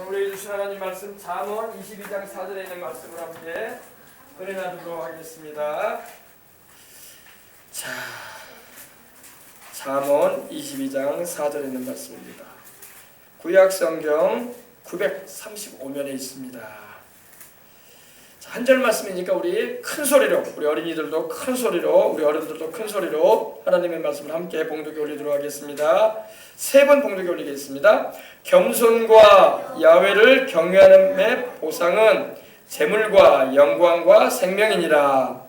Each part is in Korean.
오늘 주신 하나님 말씀 잠언 22장 4절에 있는 말씀을 함께 은혜 나누도록 하겠습니다. 자, 잠언 22장 4절에 있는 말씀입니다. 구약 성경 935면에 있습니다. 한 절 말씀이니까 우리 큰 소리로, 우리 어린이들도 큰 소리로, 우리 어른들도 큰 소리로 하나님의 말씀을 함께 봉독해 올리도록 하겠습니다. 세 번 봉독해 올리겠습니다. 겸손과 야훼를 경외함의 보상은 재물과 영광과 생명이니라.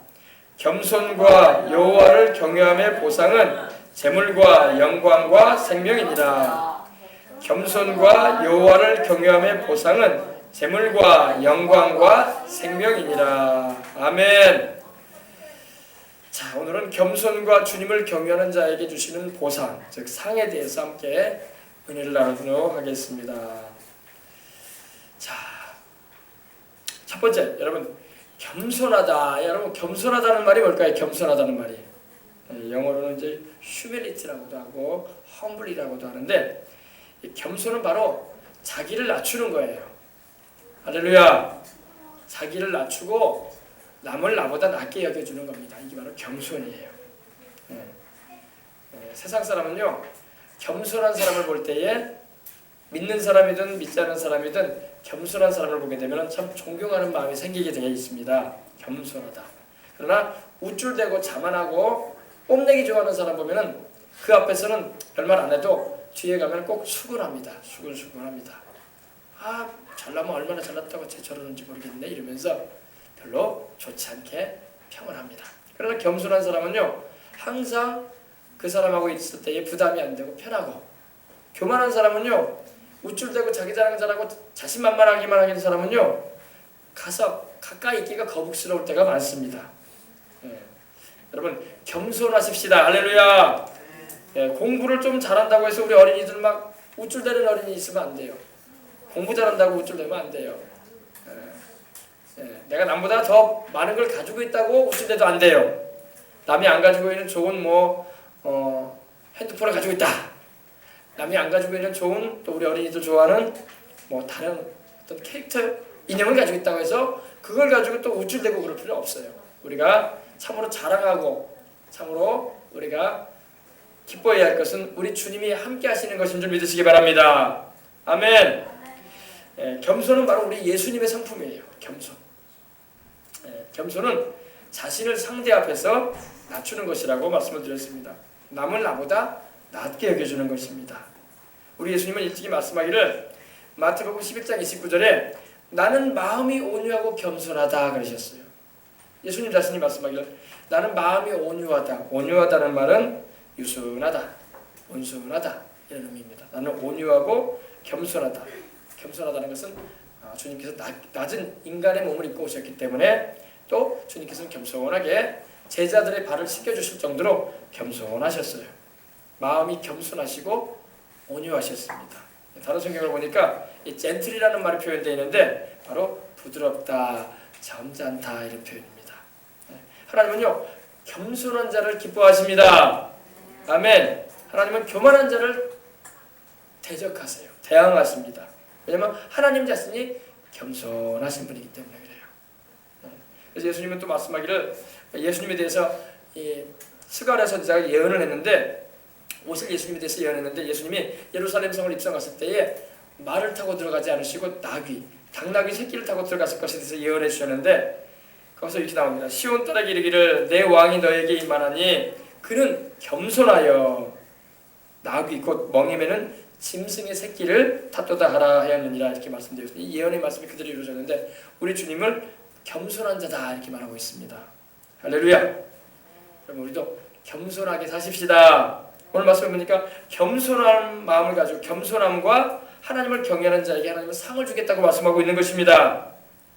겸손과 여호와를 경외함의 보상은 재물과 영광과 생명이니라. 겸손과 여호와를 경외함의 보상은 재물과 영광과 생명이니라. 아멘. 자, 오늘은 겸손과 주님을 경외하는 자에게 주시는 보상, 즉 상에 대해서 함께 은혜를 나누도록 하겠습니다. 자, 첫 번째, 여러분 겸손하다. 여러분 겸손하다는 말이 뭘까요? 겸손하다는 말이 영어로는 이제 humility라고도 하고 humble이라고도 하는데, 이 겸손은 바로 자기를 낮추는 거예요. 할렐루야. 자기를 낮추고 남을 나보다 낮게 여겨주는 겁니다. 이게 바로 겸손이에요. 세상 사람은요, 겸손한 사람을 볼 때에 믿는 사람이든 믿지 않는 사람이든 겸손한 사람을 보게 되면 참 존경하는 마음이 생기게 되어 있습니다. 겸손하다. 그러나 우쭐대고 자만하고 뽐내기 좋아하는 사람 보면은 그 앞에서는 별말 안 해도 뒤에 가면 꼭 수근합니다. 수근수근합니다. 아, 잘나면 얼마나 잘났다고 저러는지 모르겠네 이러면서 별로 좋지 않게 평을 합니다. 그러나 겸손한 사람은요, 항상 그 사람하고 있을 때에 부담이 안 되고 편하고, 교만한 사람은요, 우쭐대고 자기 자랑 잘하고 자신만만하기만 하는 사람은요, 가서 가까이 있기가 거북스러울 때가 많습니다. 여러분 겸손하십시다. 할렐루야. 공부를 좀 잘한다고 해서 우리 어린이들 막 우쭐대는 어린이 있으면 안 돼요. 공부 잘한다고 우쭐대면 안 돼요. 내가 남보다 더 많은 걸 가지고 있다고 우쭐대도 안 돼요. 남이 안 가지고 있는 좋은 핸드폰을 가지고 있다. 남이 안 가지고 있는 좋은, 또 우리 어린이들 좋아하는 다른 어떤 캐릭터 인형을 가지고 있다고 해서 그걸 가지고 또 우쭐대고 그럴 필요 없어요. 우리가 참으로 자랑하고 참으로 우리가 기뻐해야 할 것은 우리 주님이 함께 하시는 것인 줄 믿으시기 바랍니다. 아멘. 겸손은 바로 우리 예수님의 상품이에요. 겸손. 겸손은 자신을 상대 앞에서 낮추는 것이라고 말씀을 드렸습니다. 남을 나보다 낮게 여겨주는 것입니다. 우리 예수님은 일찍이 말씀하기를 마태복음 11장 29절에 나는 마음이 온유하고 겸손하다 그러셨어요. 예수님 자신이 말씀하기를 나는 마음이 온유하다. 온유하다는 말은 유순하다, 온순하다 이런 의미입니다. 나는 온유하고 겸손하다. 겸손하다는 것은 주님께서 낮은 인간의 몸을 입고 오셨기 때문에, 또 주님께서는 겸손하게 제자들의 발을 씻겨주실 정도로 겸손하셨어요. 마음이 겸손하시고 온유하셨습니다. 다른 성경을 보니까 이 젠틀이라는 말이 표현되어 있는데 바로 부드럽다, 점잖다 이런 표현입니다. 하나님은요, 겸손한 자를 기뻐하십니다. 아멘. 하나님은 교만한 자를 대적하세요. 대항하십니다. 왜냐하면 하나님 자신이 겸손하신 분이기 때문에 그래요. 그래서 예수님은 또 말씀하기를, 예수님에 대해서 스가랴 선지자가 예언을 했는데, 오실 예수님에 대해서 예언했는데, 예수님이 예루살렘 성을 입성했을 때에 말을 타고 들어가지 않으시고 당나귀 새끼를 타고 들어갔을 것에 대해서 예언해 주셨는데, 거기서 이렇게 나옵니다. 시온 딸에게 이르기를 내 왕이 너에게 임하나니 그는 겸손하여 나귀 곧 멍에매는 짐승의 새끼를 탓도다 하라 하였느니라 이렇게 말씀드렸습니다. 이 예언의 말씀이 그대로 이루어졌는데 우리 주님을 겸손한 자다 이렇게 말하고 있습니다. 할렐루야. 그럼 우리도 겸손하게 사십시다. 오늘 말씀을 보니까 겸손한 마음을 가지고 겸손함과 하나님을 경외하는 자에게 하나님은 상을 주겠다고 말씀하고 있는 것입니다.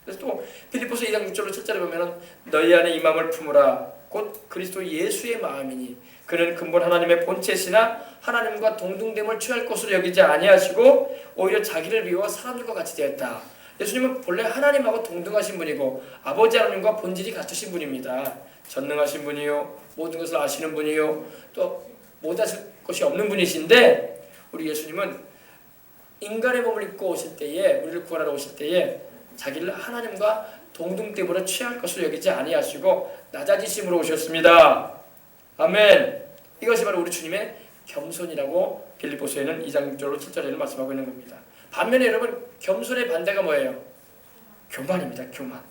그래서 또 빌립보서 2장 6절로 7절에 보면 너희 안에 이 마음을 품으라 곧 그리스도 예수의 마음이니 그는 근본 하나님의 본체시나 하나님과 동등됨을 취할 것으로 여기지 아니하시고 오히려 자기를 비워 사람들과 같이 되었다. 예수님은 본래 하나님하고 동등하신 분이고 아버지 하나님과 본질이 같으신 분입니다. 전능하신 분이요, 모든 것을 아시는 분이요, 또 못하실 것이 없는 분이신데, 우리 예수님은 인간의 몸을 입고 오실 때에 우리를 구원하러 오실 때에 자기를 하나님과 동등됨으로 취할 것을 여기지 아니하시고 낮아지심으로 오셨습니다. 아멘. 이것이 바로 우리 주님의 겸손이라고 빌립보서에는 2장 6절로 7절에는 말씀하고 있는 겁니다. 반면에 여러분 겸손의 반대가 뭐예요? 교만입니다. 교만.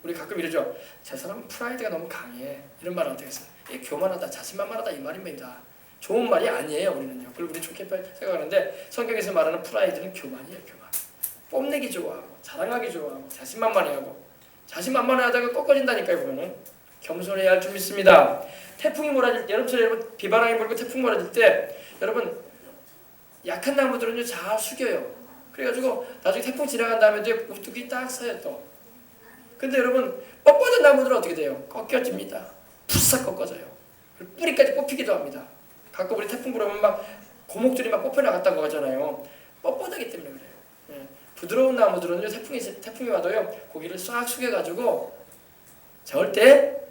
우리 가끔 이러죠. 저 사람은 프라이드가 너무 강해. 이런 말을 어떻게 했어요? 교만하다, 자신만만하다 이 말입니다. 좋은 말이 아니에요. 우리는요. 그리고 우리 좋게 생각하는데 성경에서 말하는 프라이드는 교만이에요. 교만. 뽐내기 좋아하고 자랑하기 좋아하고 자신만만해하고 자신만만해하다가 꺾어진다니까요. 보면은 겸손해야 할 줄 믿습니다. 태풍이 몰아질 때 여러분 비바람이 불고 태풍 몰아질 때 여러분 약한 나무들은요 잘 숙여요. 그래가지고 나중에 태풍 지나간 다음에 우뚝이 딱 서요 또. 근데 여러분 뻣뻣한 나무들은 어떻게 돼요? 꺾여집니다. 푸싹 꺾어져요. 뿌리까지 뽑히기도 합니다. 가끔 우리 태풍 불으면 막 고목들이 막 뽑혀 나갔다고 하잖아요. 뻣뻣하기 때문에 그래요. 예. 부드러운 나무들은요 태풍이 와도요 고기를 싹 숙여가지고 절대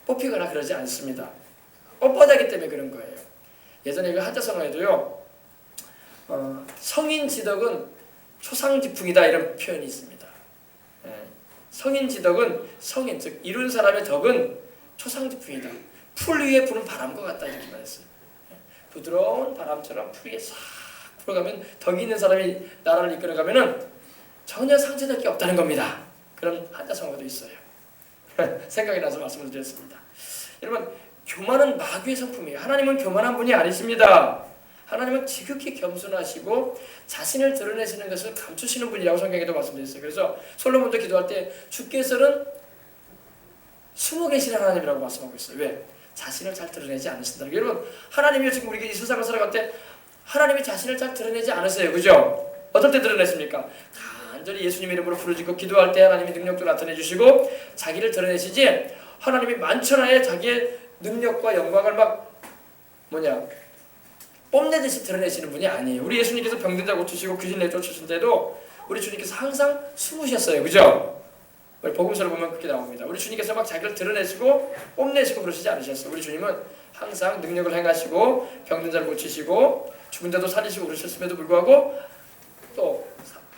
뽑히거나 그러지 않습니다. 뻣뻣하기 때문에 그런 거예요. 예전에 그 한자성어에도요 성인지덕은 초상지풍이다 이런 표현이 있습니다. 예. 성인지덕은 성인 즉 이룬 사람의 덕은 초상지풍이다. 풀 위에 부는 바람과 같다 이렇게 말했어요. 예. 부드러운 바람처럼 풀 위에 싹 불어가면 덕이 있는 사람이 나라를 이끌어가면은 전혀 상처될 게 없다는 겁니다. 그런 한자성어도 있어요. 생각이 나서 말씀을 드렸습니다. 여러분 교만은 마귀의 성품이에요. 하나님은 교만한 분이 아니십니다. 하나님은 지극히 겸손하시고 자신을 드러내시는 것을 감추시는 분이라고 성경에도 말씀드렸어요. 그래서 솔로몬도 기도할 때 주께서는 숨어 계시는 하나님이라고 말씀하고 있어요. 왜? 자신을 잘 드러내지 않으신다. 여러분 하나님이 지금 우리가 이 세상을 살아갈 때 하나님이 자신을 잘 드러내지 않으세요. 그죠? 어떨 때 드러냈습니까? 간절히 예수님 이름으로 부르짖고 기도할 때 하나님이 능력도 나타내 주시고 자기를 드러내시지 하나님이 만천하에 자기의 능력과 영광을 뽐내듯이 드러내시는 분이 아니에요. 우리 예수님께서 병든 자 고치시고 귀신 내쫓으신데도 우리 주님께서 항상 숨으셨어요. 그죠? 복음서를 보면 그렇게 나옵니다. 우리 주님께서 막 자기를 드러내시고 뽐내시고 그러시지 않으셨어요. 우리 주님은 항상 능력을 행하시고 병든 자를 고치시고 죽은 자도 살리시고 그러셨음에도 불구하고 또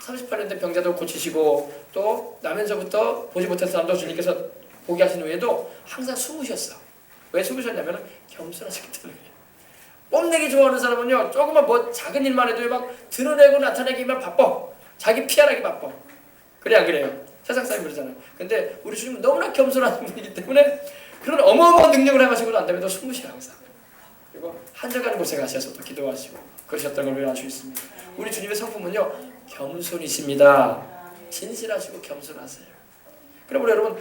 38년 된 병자도 고치시고 또 나면서부터 보지 못한 사람도 주님께서 보게 하신 후에도 항상 숨으셨어. 왜 숨으셨냐면 겸손하시기 때문에. 뽐내기 좋아하는 사람은요 조금만 작은 일만 해도 막 드러내고 나타내기만 바빠. 자기 피하기 바빠. 그래 안 그래요? 세상 사람이 그러잖아요. 근데 우리 주님은 너무나 겸손한 분이기 때문에 그런 어마어마한 능력을 행하시고도 안 되면 숨으셔요 항상. 그리고 한적한 곳에 가셔서 또 기도하시고 그러셨던 걸 알 수 있습니다. 우리 주님의 성품은요 겸손이십니다. 진실하시고 겸손하세요. 그럼 여러분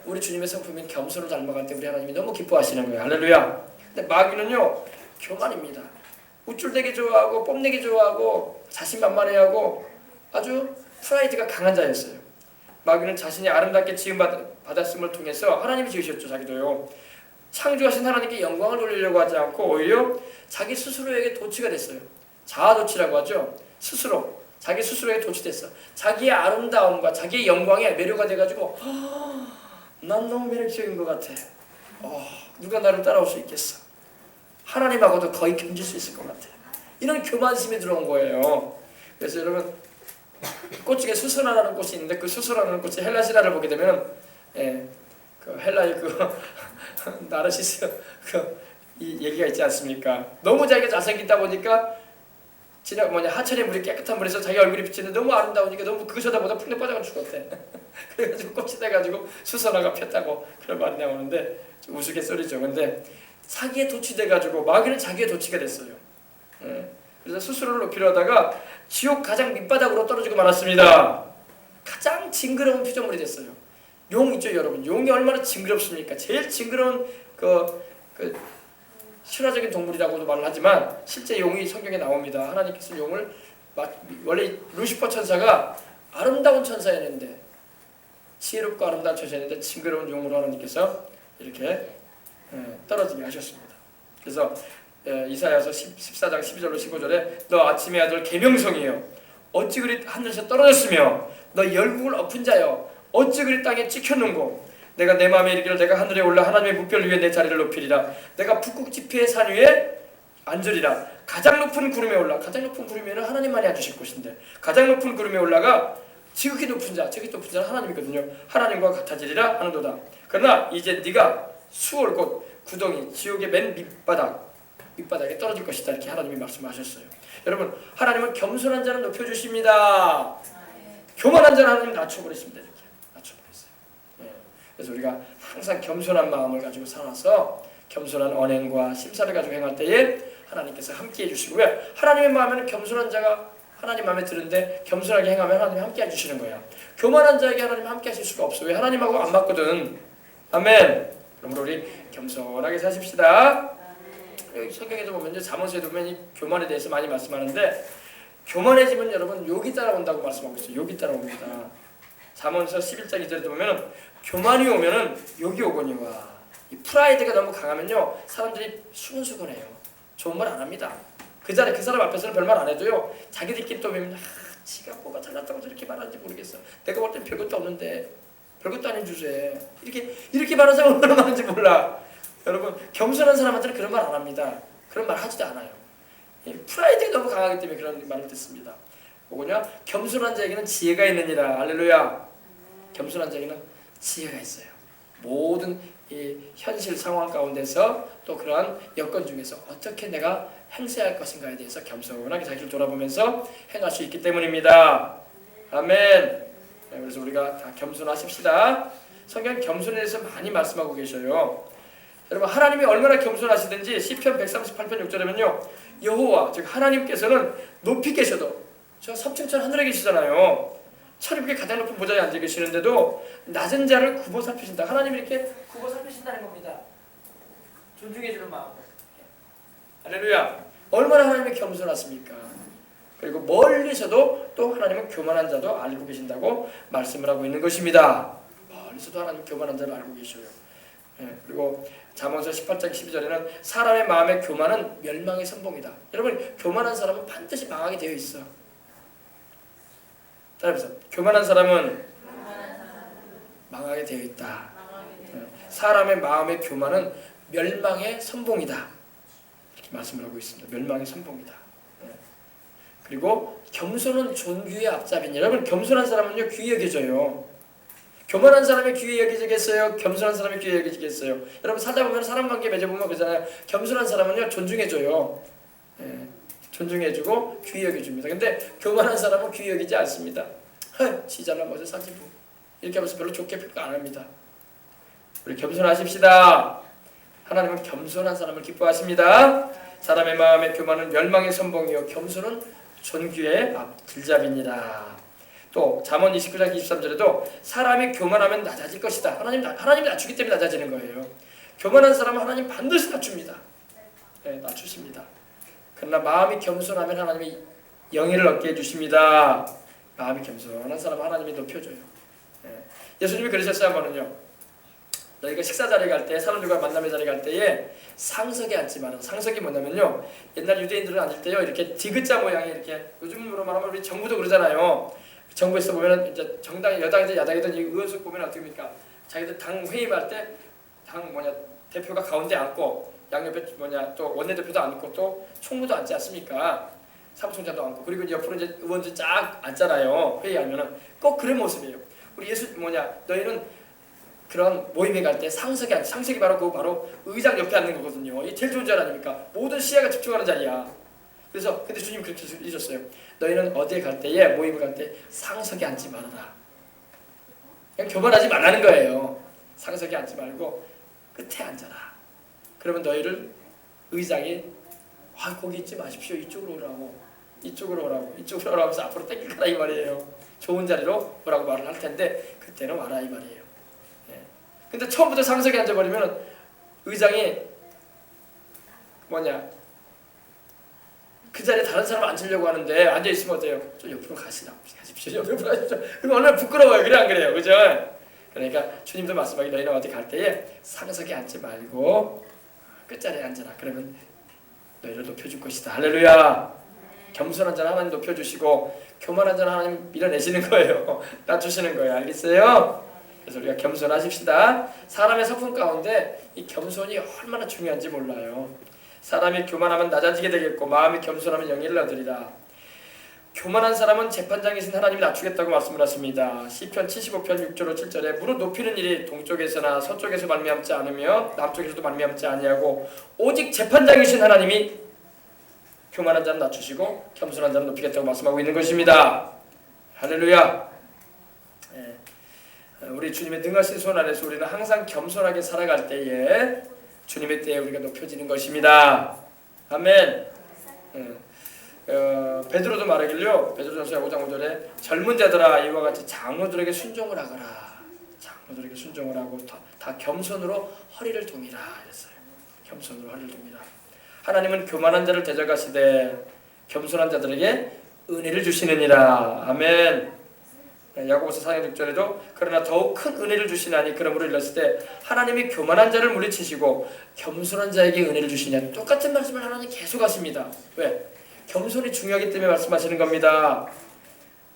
우리 주님의 성품인 겸손을 닮아갈 때 우리 하나님이 너무 기뻐하시는 거예요. 할렐루야. 근데 마귀는요 교만입니다. 우쭐대기 좋아하고 뽐내기 좋아하고 자신만만해하고 아주 프라이드가 강한 자였어요. 마귀는 자신이 아름답게 지음받았음을 통해서 하나님이 지으셨죠. 자기도요. 창조하신 하나님께 영광을 돌리려고 하지 않고 오히려 자기 스스로에게 도취가 됐어요. 자아도취라고 하죠. 자기 스스로에게 도취됐어. 자기의 아름다움과 자기의 영광에 매료가 돼가지고 난 너무 매력적인 것 같아. 누가 나를 따라올 수 있겠어. 하나님하고도 거의 견줄 수 있을 것 같아. 이런 교만심이 들어온 거예요. 그래서 여러분 꽃 중에 수선화라는 꽃이 있는데 그 수선화라는 꽃이 헬라 신화를 보게 되면 그 헬라의 나르시스 이 얘기가 있지 않습니까? 너무 자기가 잘생기다 보니까 하천의 물이 깨끗한 물에서 자기 얼굴이 비치는데 너무 아름다우니까 너무 그거 쳐다보다 풍덩 빠져가 죽었대. 그래가지고 꽃이 돼가지고 수선화가 폈다고 그런 말이 나오는데 좀 우스갯소리죠. 근데 자기에 도취돼가지고 마귀는 자기에 도취가 됐어요. 그래서 스스로를 높이려 하다가 지옥 가장 밑바닥으로 떨어지고 말았습니다. 가장 징그러운 피조물이 됐어요. 용 있죠 여러분. 용이 얼마나 징그럽습니까? 제일 징그러운 신화적인 동물이라고도 말을 하지만 실제 용이 성경에 나옵니다. 하나님께서 용을 원래 루시퍼 천사가 아름다운 천사였는데 지혜롭고 아름다운 천사였는데 징그러운 용으로 하나님께서 이렇게 떨어지게 하셨습니다. 그래서 이사야서 14장 12절로 15절에 너 아침의 아들 계명성이여 어찌 그리 하늘에서 떨어졌으며 너 열국을 엎은 자여 어찌 그리 땅에 찍혔는고 내가 내 마음에 이르기를 내가 하늘에 올라 하나님의 묵별 위에 내 자리를 높이리라 내가 북극 지폐의 산 위에 앉으리라 가장 높은 구름에 올라. 가장 높은 구름에는 하나님만이 앉으실 곳인데 가장 높은 구름에 올라가 지극히 높은 자는 하나님이거든요. 하나님과 같아지리라 하는도다. 그러나 이제 네가 수월 곧 구덩이 지옥의 맨 밑바닥에 떨어질 것이다. 이렇게 하나님이 말씀하셨어요. 여러분, 하나님은 겸손한 자는 높여주십니다. 교만한 자는 하나님 낮춰버리십니다. 이렇게 낮춰버렸어요. 그래서 우리가 항상 겸손한 마음을 가지고 살아서 겸손한 언행과 심사를 가지고 행할 때에 하나님께서 함께해 주시고요. 하나님의 마음에는 겸손한 자가 하나님 마음에 드는데 겸손하게 행하면 하나님이 함께 해주시는 거야. 교만한 자에게 하나님 함께 하실 수가 없어. 왜? 하나님하고 안 맞거든. 아멘. 그러므로 우리 겸손하게 사십시다. 여기 성경에도 보면 잠언서에도 보면 이 교만에 대해서 많이 말씀하는데 교만해지면 여러분 욕이 따라온다고 말씀하고 있어요. 욕이 따라옵니다. 잠언서 11장 2절에도 보면 교만이 오면은 욕이 오거니와. 이 프라이드가 너무 강하면요 사람들이 수근수근해요. 좋은 말 안 합니다. 그 사람 앞에서는 별말 안 해도요 자기들끼리 또 보면 지가 뭐가 잘났다고 저렇게 말하는지 모르겠어. 내가 볼 땐 별것도 없는데 별것도 아닌 주제에 이렇게 말하는 사람 얼마나 많은지 몰라. 여러분, 겸손한 사람한테는 그런 말 안 합니다. 그런 말 하지도 않아요. 프라이드가 너무 강하기 때문에 그런 말을 듣습니다. 뭐냐? 겸손한 자에게는 지혜가 있느니라. 할렐루야. 겸손한 자에게는 지혜가 있어요. 모든 이 현실 상황 가운데서 또 그러한 여건 중에서 어떻게 내가 행세할 것인가에 대해서 겸손하게 자기를 돌아보면서 행할 수 있기 때문입니다. 아멘. 그래서 우리가 다 겸손하십시다. 성경 겸손에 대해서 많이 말씀하고 계셔요. 여러분, 하나님이 얼마나 겸손하시든지 시편 138편 6절에면요 여호와 즉 하나님께서는 높이 계셔도 저 3층천 하늘에 계시잖아요. 천국의 가장 높은 보좌에 앉아 계시는데도 낮은 자를 굽어 살피신다. 하나님이 이렇게 굽어 살피신다는 겁니다. 존중해 주는 마음으로. 할렐루야. 얼마나 하나님이 겸손하십니까? 그리고 멀리서도 또 하나님은 교만한 자도 알고 계신다고 말씀을 하고 있는 것입니다. 멀리서도 하나님 교만한 자를 알고 계셔요. 그리고 잠언서 18장 12절에는 사람의 마음의 교만은 멸망의 선봉이다. 여러분, 교만한 사람은 반드시 망하게 되어 있어. 따라해보세요. 교만한 사람은 망하게 되어 있다. 사람의 마음의 교만은 멸망의 선봉이다. 이렇게 말씀을 하고 있습니다. 멸망의 선봉이다. 그리고 겸손은 존귀의 앞잡이니. 여러분, 겸손한 사람은요 귀히 여겨져요. 교만한 사람이 귀히 여기지겠어요? 겸손한 사람이 귀히 여기지겠어요? 여러분, 살다 보면 사람 관계 맺어보면 그러잖아요. 겸손한 사람은요 존중해줘요. 존중해주고 귀히 여겨줍니다. 근데 교만한 사람은 귀히 여기지 않습니다. 지 잘난 것을 사지 뭐. 이렇게 하면서 별로 좋게 평가 안 합니다. 우리 겸손하십시다. 하나님은 겸손한 사람을 기뻐하십니다. 사람의 마음의 교만은 멸망의 선봉이요 겸손은 존귀의 앞들잡이니라. 또 잠언 29장 23절에도 사람이 교만하면 낮아질 것이다. 하나님 낮추기 때문에 낮아지는 거예요. 교만한 사람은 하나님 반드시 낮춥니다. 낮추십니다. 그러나 마음이 겸손하면 하나님이 영예를 얻게 해주십니다. 마음이 겸손한 사람은 하나님이 높여줘요. 예수님이 그러셨어요. 한번은요. 너희가 식사 자리에 갈 때, 사람들과 만남의 자리에 갈 때에 상석에 앉지 마라. 상석이 뭐냐면요, 옛날 유대인들은 앉을 때요 이렇게 디귿자 모양의 이렇게, 요즘으로 말하면 우리 정부도 그러잖아요. 정부에서 보면은 이제 정당이 여당이든 야당이든 이 의원석 보면 어떻게 합니까? 자기들 당 회의할 때 대표가 가운데 앉고 양옆에 또 원내대표도 앉고 또 총무도 앉지 않습니까? 사무총장도 앉고, 그리고 옆으로 이제 의원들 쫙 앉잖아요. 회의하면은 꼭 그런 모습이에요. 우리 너희는 그런 모임에 갈 때 상석이 바로 의장 옆에 앉는 거거든요. 이게 제일 좋은 자리 아닙니까? 모든 시야가 집중하는 자리야. 그래서 근데 주님 그렇게 해주셨어요. 너희는 어디에 갈 때에 모임을 갈 때 상석에 앉지 말아라. 그냥 교만하지 말라는 거예요. 상석에 앉지 말고 끝에 앉아라. 그러면 너희를 의장이 거기 있지 마십시오. 이쪽으로 오라고 하면서 앞으로 땡길 거라 이 말이에요. 좋은 자리로 오라고 말을 할 텐데 그때는 와라 이 말이에요. 근데 처음부터 상석에 앉아버리면 의장이 그 자리에 다른 사람 앉으려고 하는데 앉아있으면 어때요? 좀 옆으로 가십시오. 옆으로 가십시오. 그럼 얼마나 부끄러워요. 그래 안 그래요? 그죠? 그러니까 주님도 말씀하기 너희는 어디 갈 때에 상석에 앉지 말고 끝자리에 앉아라. 그러면 너희를 높여줄 것이다. 할렐루야. 겸손한 자는 하나님 높여주시고 교만한 자는 하나님 밀어내시는 거예요. 낮추시는 거예요. 알겠어요? 그래서 우리가 겸손하십시다. 사람의 성품 가운데 이 겸손이 얼마나 중요한지 몰라요. 사람이 교만하면 낮아지게 되겠고 마음이 겸손하면 영예를 얻으리라. 교만한 사람은 재판장이신 하나님이 낮추겠다고 말씀을 하십니다. 시편 75편 6절 7절에 무릇 높이는 일이 동쪽에서나 서쪽에서 말미암지 않으며 남쪽에서도 말미암지 아니하고 오직 재판장이신 하나님이 교만한 자는 낮추시고 겸손한 자는 높이겠다고 말씀하고 있는 것입니다. 할렐루야. 우리 주님의 능하신 손 안에서 우리는 항상 겸손하게 살아갈 때에 주님의 때에 우리가 높여지는 것입니다. 아멘. 베드로도 말하길요. 베드로전서 5장 5절에 젊은 자들아 이와 같이 장로들에게 순종을 하거라. 장로들에게 순종을 하고 다 겸손으로 허리를 동이라 했어요. 겸손으로 허리를 동이라. 하나님은 교만한 자를 대적하시되 겸손한 자들에게 은혜를 주시느니라. 아멘. 야고보서 4장 6절에도 그러나 더욱 큰 은혜를 주시나니 그러므로 일렀을 때 하나님이 교만한 자를 물리치시고 겸손한 자에게 은혜를 주시냐. 똑같은 말씀을 하나님 계속 하십니다. 왜? 겸손이 중요하기 때문에 말씀하시는 겁니다.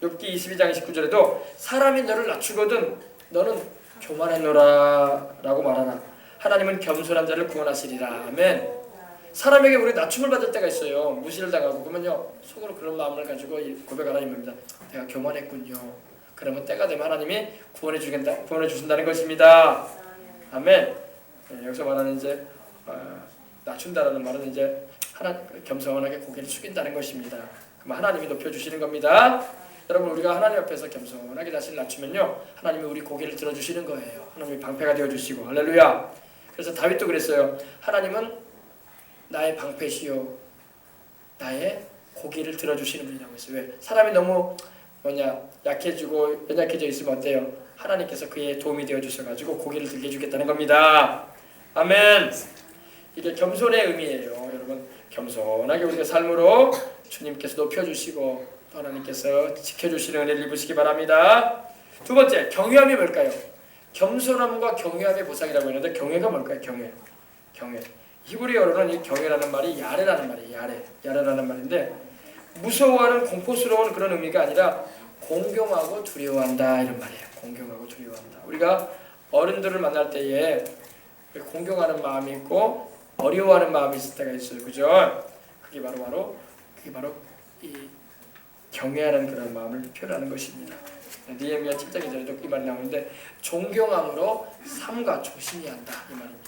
욥기 22장 29절에도 사람이 너를 낮추거든 너는 교만하노라 라고 말하나 하나님은 겸손한 자를 구원하시리라. 아멘. 사람에게 우리 낮춤을 받을 때가 있어요. 무시를 당하고 그러면요 속으로 그런 마음을 가지고 고백하는 입니다. 내가 교만했군요. 그러면 때가 되면 하나님이 구원해 주신다는 것입니다. 아멘. 여기서 말하는 이제 낮춘다라는 말은 이제 겸손하게 고개를 숙인다는 것입니다. 그럼 하나님이 높여주시는 겁니다. 여러분 우리가 하나님 앞에서 겸손하게 자신을 낮추면요 하나님이 우리 고개를 들어주시는 거예요. 하나님이 방패가 되어주시고 할렐루야. 그래서 다윗도 그랬어요. 하나님은 나의 방패시요 나의 고개를 들어주시는 분이라고 했어요. 왜? 사람이 너무 약해지고 연약해져 있으면 어때요? 하나님께서 그의 도움이 되어주셔가지고 고개를 들게 해주겠다는 겁니다. 아멘. 이게 겸손의 의미예요. 여러분 겸손하게 우리가 삶으로 주님께서 높여주시고 하나님께서 지켜주시는 은혜를 입으시기 바랍니다. 두 번째 경외함이 뭘까요? 겸손함과 경외함의 보상이라고 했는데 경외가 뭘까요? 경외. 히브리어로는 이 경외라는 말이 야레라는 말이에요. 야레라는 말인데 무서워하는 공포스러운 그런 의미가 아니라 공경하고 두려워한다 이런 말이에요. 공경하고 두려워한다. 우리가 어른들을 만날 때에 공경하는 마음이 있고 어려워하는 마음이 있을 때가 있어요. 그죠? 그게 바로 이 경외하는 그런 마음을 표현하는 것입니다. 느헤미야 7장 2절에도 이 말이 나오는데 존경함으로 삼가 조심히 한다 이 말입니다.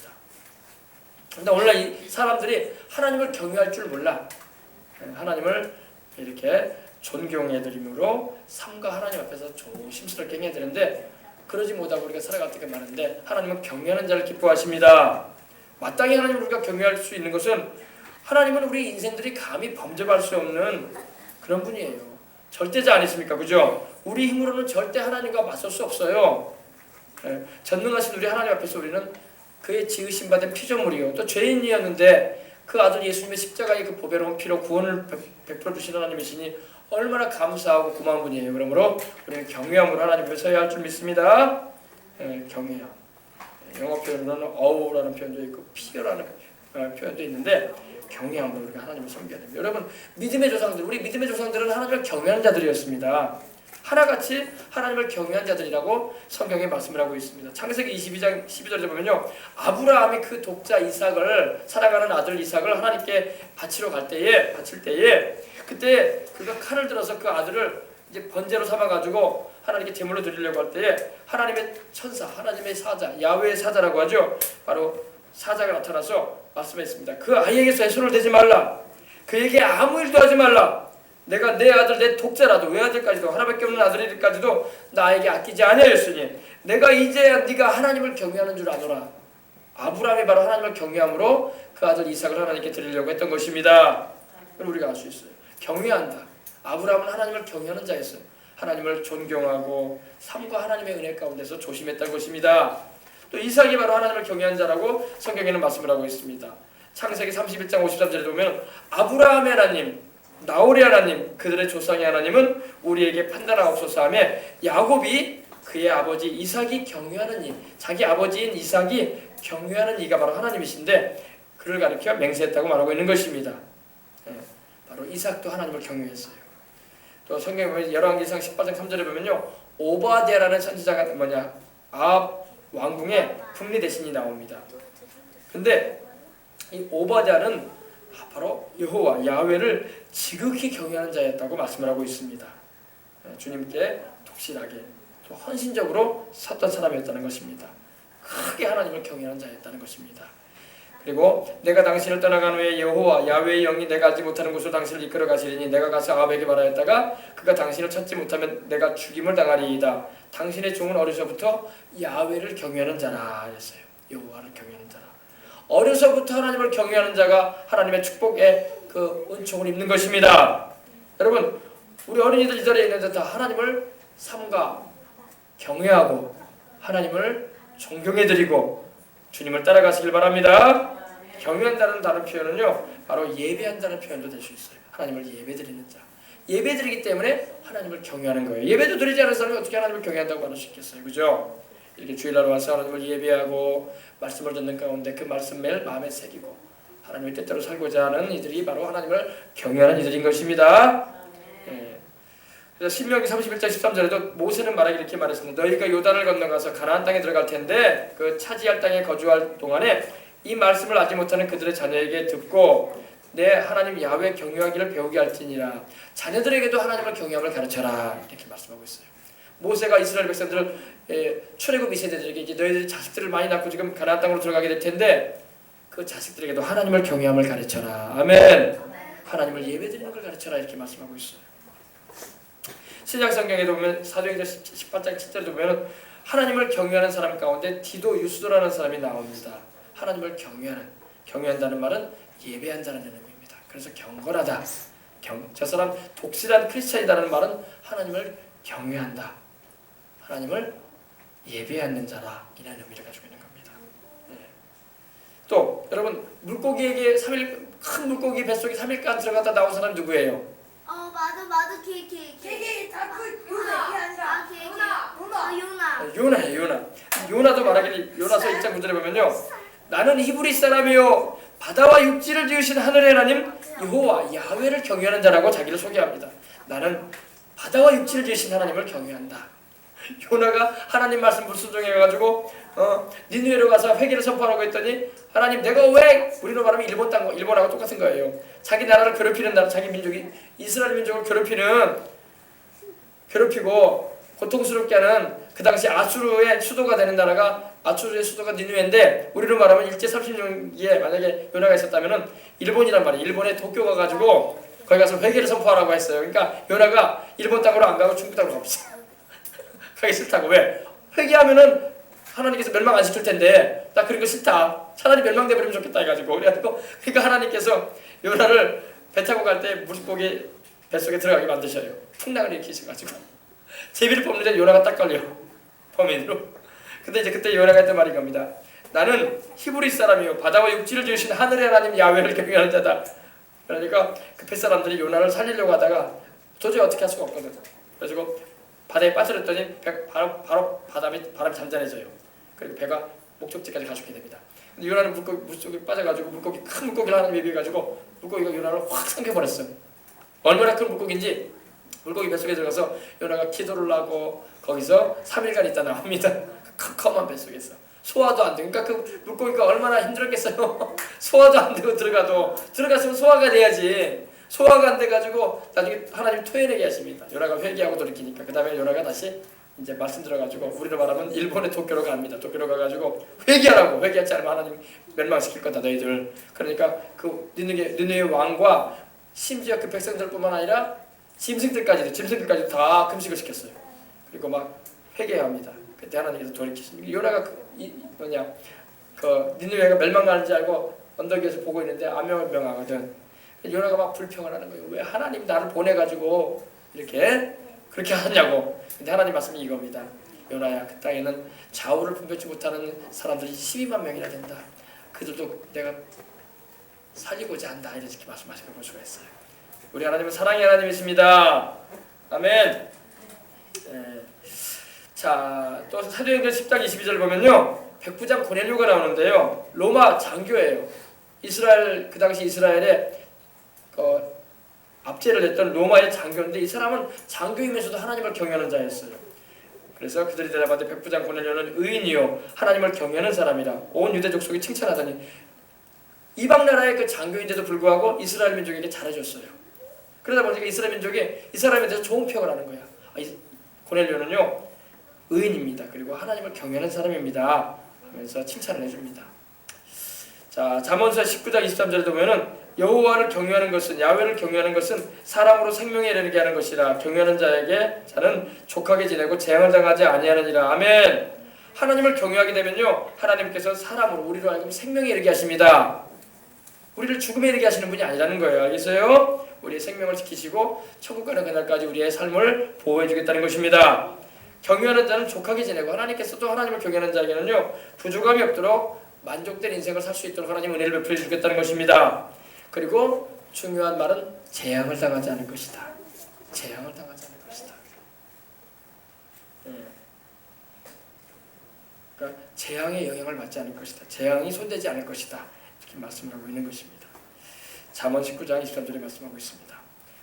근데 오늘날 이 사람들이 하나님을 경외할 줄 몰라. 하나님을 이렇게 존경해드림으로 삼가 하나님 앞에서 조심스럽게 행해야 되는데 그러지 못하고 우리가 살아갈 때가 많은데 하나님은 경외하는 자를 기뻐하십니다. 마땅히 하나님을 우리가 경외할 수 있는 것은 하나님은 우리 인생들이 감히 범접할 수 없는 그런 분이에요. 절대자 아니십니까? 그죠? 우리 힘으로는 절대 하나님과 맞설 수 없어요. 전능하신 우리 하나님 앞에서 우리는 그의 지으심 받은 피조물이요 또 죄인이었는데 그 아들 예수님의 십자가의 그 보배로운 피로 구원을 베풀어 주신 하나님이시니 얼마나 감사하고 고마운 분이에요. 그러므로 우리는 경외함으로 하나님 앞에 서야 할 줄 믿습니다. 경외함. 영어 표현으로는 어우라는 표현도 있고 피어라는 표현도 있는데 경외함으로 우리가 하나님을 섬겨야 됩니다. 여러분 믿음의 조상들, 우리 믿음의 조상들은 하나님을 경외하는 자들이었습니다. 하나같이 하나님을 경외한 자들이라고 성경에 말씀을 하고 있습니다. 창세기 22장 12절에 보면요 아브라함이 그 독자 이삭을 사랑하는 아들 이삭을 하나님께 바칠 때에 그때 그가 칼을 들어서 그 아들을 이제 번제로 삼아가지고 하나님께 제물로 드리려고 할 때에 하나님의 천사, 하나님의 사자, 야훼의 사자라고 하죠. 바로 사자가 나타나서 말씀했습니다. 그 아이에게서 손을 대지 말라. 그에게 아무 일도 하지 말라. 내가 내 아들 내 독자라도 외아들까지도 하나밖에 없는 아들까지도 나에게 아끼지 아니하였으니 내가 이제야 네가 하나님을 경외하는 줄 아노라. 아브라함이 바로 하나님을 경외함으로 그 아들 이삭을 하나님께 드리려고 했던 것입니다. 그걸 우리가 알 수 있어요. 경외한다. 아브라함은 하나님을 경외하는 자였어요. 하나님을 존경하고 삶과 하나님의 은혜 가운데서 조심했던 것입니다. 또 이삭이 바로 하나님을 경외한 자라고 성경에는 말씀을 하고 있습니다. 창세기 31장 53절에 보면 아브라함의 하나님, 나홀의 하나님, 그들의 조상의 하나님은 우리에게 판단하옵소서 하며 야곱이 그의 아버지 이삭이 경외하는 이, 자기 아버지인 이삭이 경외하는 이가 바로 하나님이신데 그를 가리켜 맹세했다고 말하고 있는 것입니다. 바로 이삭도 하나님을 경외했어요. 또 성경에 보면 열왕기상 18장 3절에 보면요 오바댜라는 선지자가 아합 왕궁의 국리 대신이 나옵니다. 근데 이 오바댜는 바로 여호와 야훼를 지극히 경외하는 자였다고 말씀을 하고 있습니다. 주님께 독실하게 또 헌신적으로 섰던 사람이었다는 것입니다. 크게 하나님을 경외하는 자였다는 것입니다. 그리고 내가 당신을 떠나간 후에 여호와 야훼의 영이 내가 알지 못하는 곳으로 당신을 이끌어 가시리니 내가 가서 아합에게 말하였다가 그가 당신을 찾지 못하면 내가 죽임을 당하리이다. 당신의 종은 어려서부터 야훼를 경외하는 자라 했어요. 여호와를 경외하는 자라. 어려서부터 하나님을 경외하는 자가 하나님의 축복의 그 은총을 입는 것입니다. 여러분, 우리 어린이들 이 자리에 있는 자 다 하나님을 삼가 경외하고 하나님을 존경해드리고 주님을 따라가시길 바랍니다. 경외한다는 다른 표현은요, 바로 예배한다는 표현도 될 수 있어요. 하나님을 예배드리는 자. 예배드리기 때문에 하나님을 경외하는 거예요. 예배도 드리지 않은 사람이 어떻게 하나님을 경외한다고 말할 수 있겠어요, 그죠? 이렇게 주일날 와서 하나님을 예배하고 말씀을 듣는 가운데 그 말씀 매일 마음에 새기고 하나님의 뜻대로 살고자 하는 이들이 바로 하나님을 경외하는 이들인 것입니다. 그래서 신명기 31장 13절에도 모세는 말하기 이렇게 말했습니다. 너희가 요단을 건너가서 가나안 땅에 들어갈 텐데 그 차지할 땅에 거주할 동안에 이 말씀을 알지 못하는 그들의 자녀에게 듣고 내 하나님 야훼 경외하기를 배우게 할지니라. 자녀들에게도 하나님을 경외함을 가르쳐라. 이렇게 말씀하고 있어요. 모세가 이스라엘 백성들을 출애굽 2세대들에게 이제 너희들이 자식들을 많이 낳고 지금 가나안 땅으로 들어가게 될 텐데 그 자식들에게도 하나님을 경외함을 가르쳐라. 아멘. 하나님을 예배드리는 걸 가르쳐라. 이렇게 말씀하고 있어요. 신약 성경에도 보면 사도행전 18장 7절에도 보면 하나님을 경외하는 사람 가운데 디도 유스도라는 사람이 나옵니다. 하나님을 경외한다는 말은 예배한다는 의미입니다. 그래서 경건하다. 저 사람 독실한 크리스찬이라는 말은 하나님을 경외한다. 하나님을 예배하는 자라. 이라는 의미를 가지고 있는 겁니다. 또 여러분, 물고기에게 큰 물고기 뱃속에 3일간 들어갔다 나온 사람이 누구예요? 맞아 요나예요. 요나도 말하기를 요나서 1장 9절에 보면요, 나는 히브리 사람이요 바다와 육지를 지으신 하늘의 하나님 여호와 야훼를 경외하는 자라고 자기를 소개합니다. 나는 바다와 육지를 지으신 하나님을 경외한다. 요나가 하나님 말씀 불순종해가지고 니느웨로 가서 회개를 선포하라고 했더니 하나님 내가 왜, 우리로 말하면 일본하고 똑같은 거예요. 자기 나라를 괴롭히는 나라, 자기 민족이 이스라엘 민족을 괴롭히고 고통스럽게 하는 그 당시 아수르의 수도가 되는 나라가, 아수르의 수도가 니느웨인데 우리로 말하면 일제 30년기에 만약에 요나가 있었다면은 일본이란 말이에요. 일본에 도쿄 가가지고 거기 가서 회개를 선포하라고 했어요. 그러니까 요나가 일본 땅으로 안 가고 중국 땅으로 가봤어요. 가기 싫다고. 왜? 회개하면은 하나님께서 멸망 안 시킬 텐데 나 그런 거 싫다. 차라리 멸망돼 버리면 좋겠다 해가지고 그래가지고 그러니까 하나님께서 요나를 배 타고 갈 때 물고기 뱃속에 들어가게 만드셔요. 풍랑을 일으키셔가지고 제비를 뽑는데 요나가 딱 걸려 범인으로. 근데 이제 그때 요나가 했던 말이 겁니다. 나는 히브리 사람이요 바다와 육지를 지으신 하늘의 하나님 야훼를 경외하는 자다. 그러니까 그 뱃사람들이 요나를 살리려고 하다가 도저히 어떻게 할 수가 없거든. 그래가지고 바다에 빠뜨렸더니 바로 바람이 잔잔해져요. 그리고 배가 목적지까지 가주게 됩니다. 근데 요나는 물속에 빠져가지고 큰 물고기를 하나님 예비해가지고 물고기가 요나를 확 삼켜버렸어요. 얼마나 큰 물고기인지 물고기 뱃속에 들어가서 요나가 기도를 하고 거기서 3일간 있다 나옵니다. 컴컴한 뱃속에서 소화도 안 되고, 그러니까 그 물고기가 얼마나 힘들었겠어요. 소화도 안 되고 들어갔으면 소화가 돼야지. 소화가 안 돼가지고 나중에 하나님 토해내게 하십니다. 요나가 회개하고 돌이키니까. 그 다음에 요나가 다시 이제 말씀 들어가지고 우리로 말하면 일본의 도쿄로 갑니다. 도쿄로 가가지고 회개하라고. 회개하지 않으면 하나님 멸망시킬 거다 너희들. 그러니까 그 니느웨 왕과 심지어 그 백성들뿐만 아니라 짐승들까지도 다 금식을 시켰어요. 그리고 막 회개합니다. 그때 하나님께서 돌이키십니다. 요나가 그 니느웨가 멸망하는지 알고 언덕 위에서 보고 있는데 암명을 명하거든. 요나가 막 불평을 하는 거예요. 왜 하나님 나를 보내가지고 그렇게 하냐고. 근데 하나님 말씀이 이겁니다. 요나야, 그 땅에는 좌우를 분별치 못하는 사람들이 12만 명이나 된다. 그들도 내가 살리고자 한다. 이렇게 말씀하시는 걸 볼 수가 있어요. 우리 하나님은 사랑의 하나님이십니다. 아멘. 자, 또 사도행전 10장 22절 보면요, 백부장 고넬료가 나오는데요, 로마 장교예요. 그 당시 이스라엘에 압제를 했던 로마의 장교인데 이 사람은 장교이면서도 하나님을 경외하는 자였어요. 그래서 그들이 대답하되 백부장 고넬료는 의인이요 하나님을 경외하는 사람이라 온 유대 족속이 칭찬하더니 이방 나라의 그 장교인데도 불구하고 이스라엘 민족에게 잘해줬어요. 그러다 보니까 이스라엘 민족이 이 사람에 대해서 좋은 평을 하는 거야. 고넬료는요 의인입니다. 그리고 하나님을 경외하는 사람입니다 하면서 칭찬을 해줍니다. 자, 잠언서 19장 23절에 보면은 여호와를 경외하는 것은, 야훼를 경외하는 것은 사람으로 생명에 이르게 하는 것이라. 경외하는 자는 족하게 지내고 재앙을 당하지 아니하느니라. 아멘. 하나님을 경외하게 되면요 하나님께서 사람으로, 우리로 하여금 생명에 이르게 하십니다. 우리를 죽음에 이르게 하시는 분이 아니라는 거예요. 알겠어요? 우리의 생명을 지키시고 천국 가는 그날까지 우리의 삶을 보호해 주겠다는 것입니다. 경외하는 자는 족하게 지내고, 하나님께서도 하나님을 경외하는 자에게는요 부족함이 없도록 만족된 인생을 살 수 있도록 하나님 은혜를 베풀어 주겠다는 것입니다. 그리고 중요한 말은 재앙을 당하지 않을 것이다. 재앙을 당하지 않을 것이다. 그러니까 재앙의 영향을 받지 않을 것이다. 재앙이 손대지 않을 것이다. 이렇게 말씀을 하고 있는 것입니다. 잠언 19장 23절에 말씀하고 있습니다.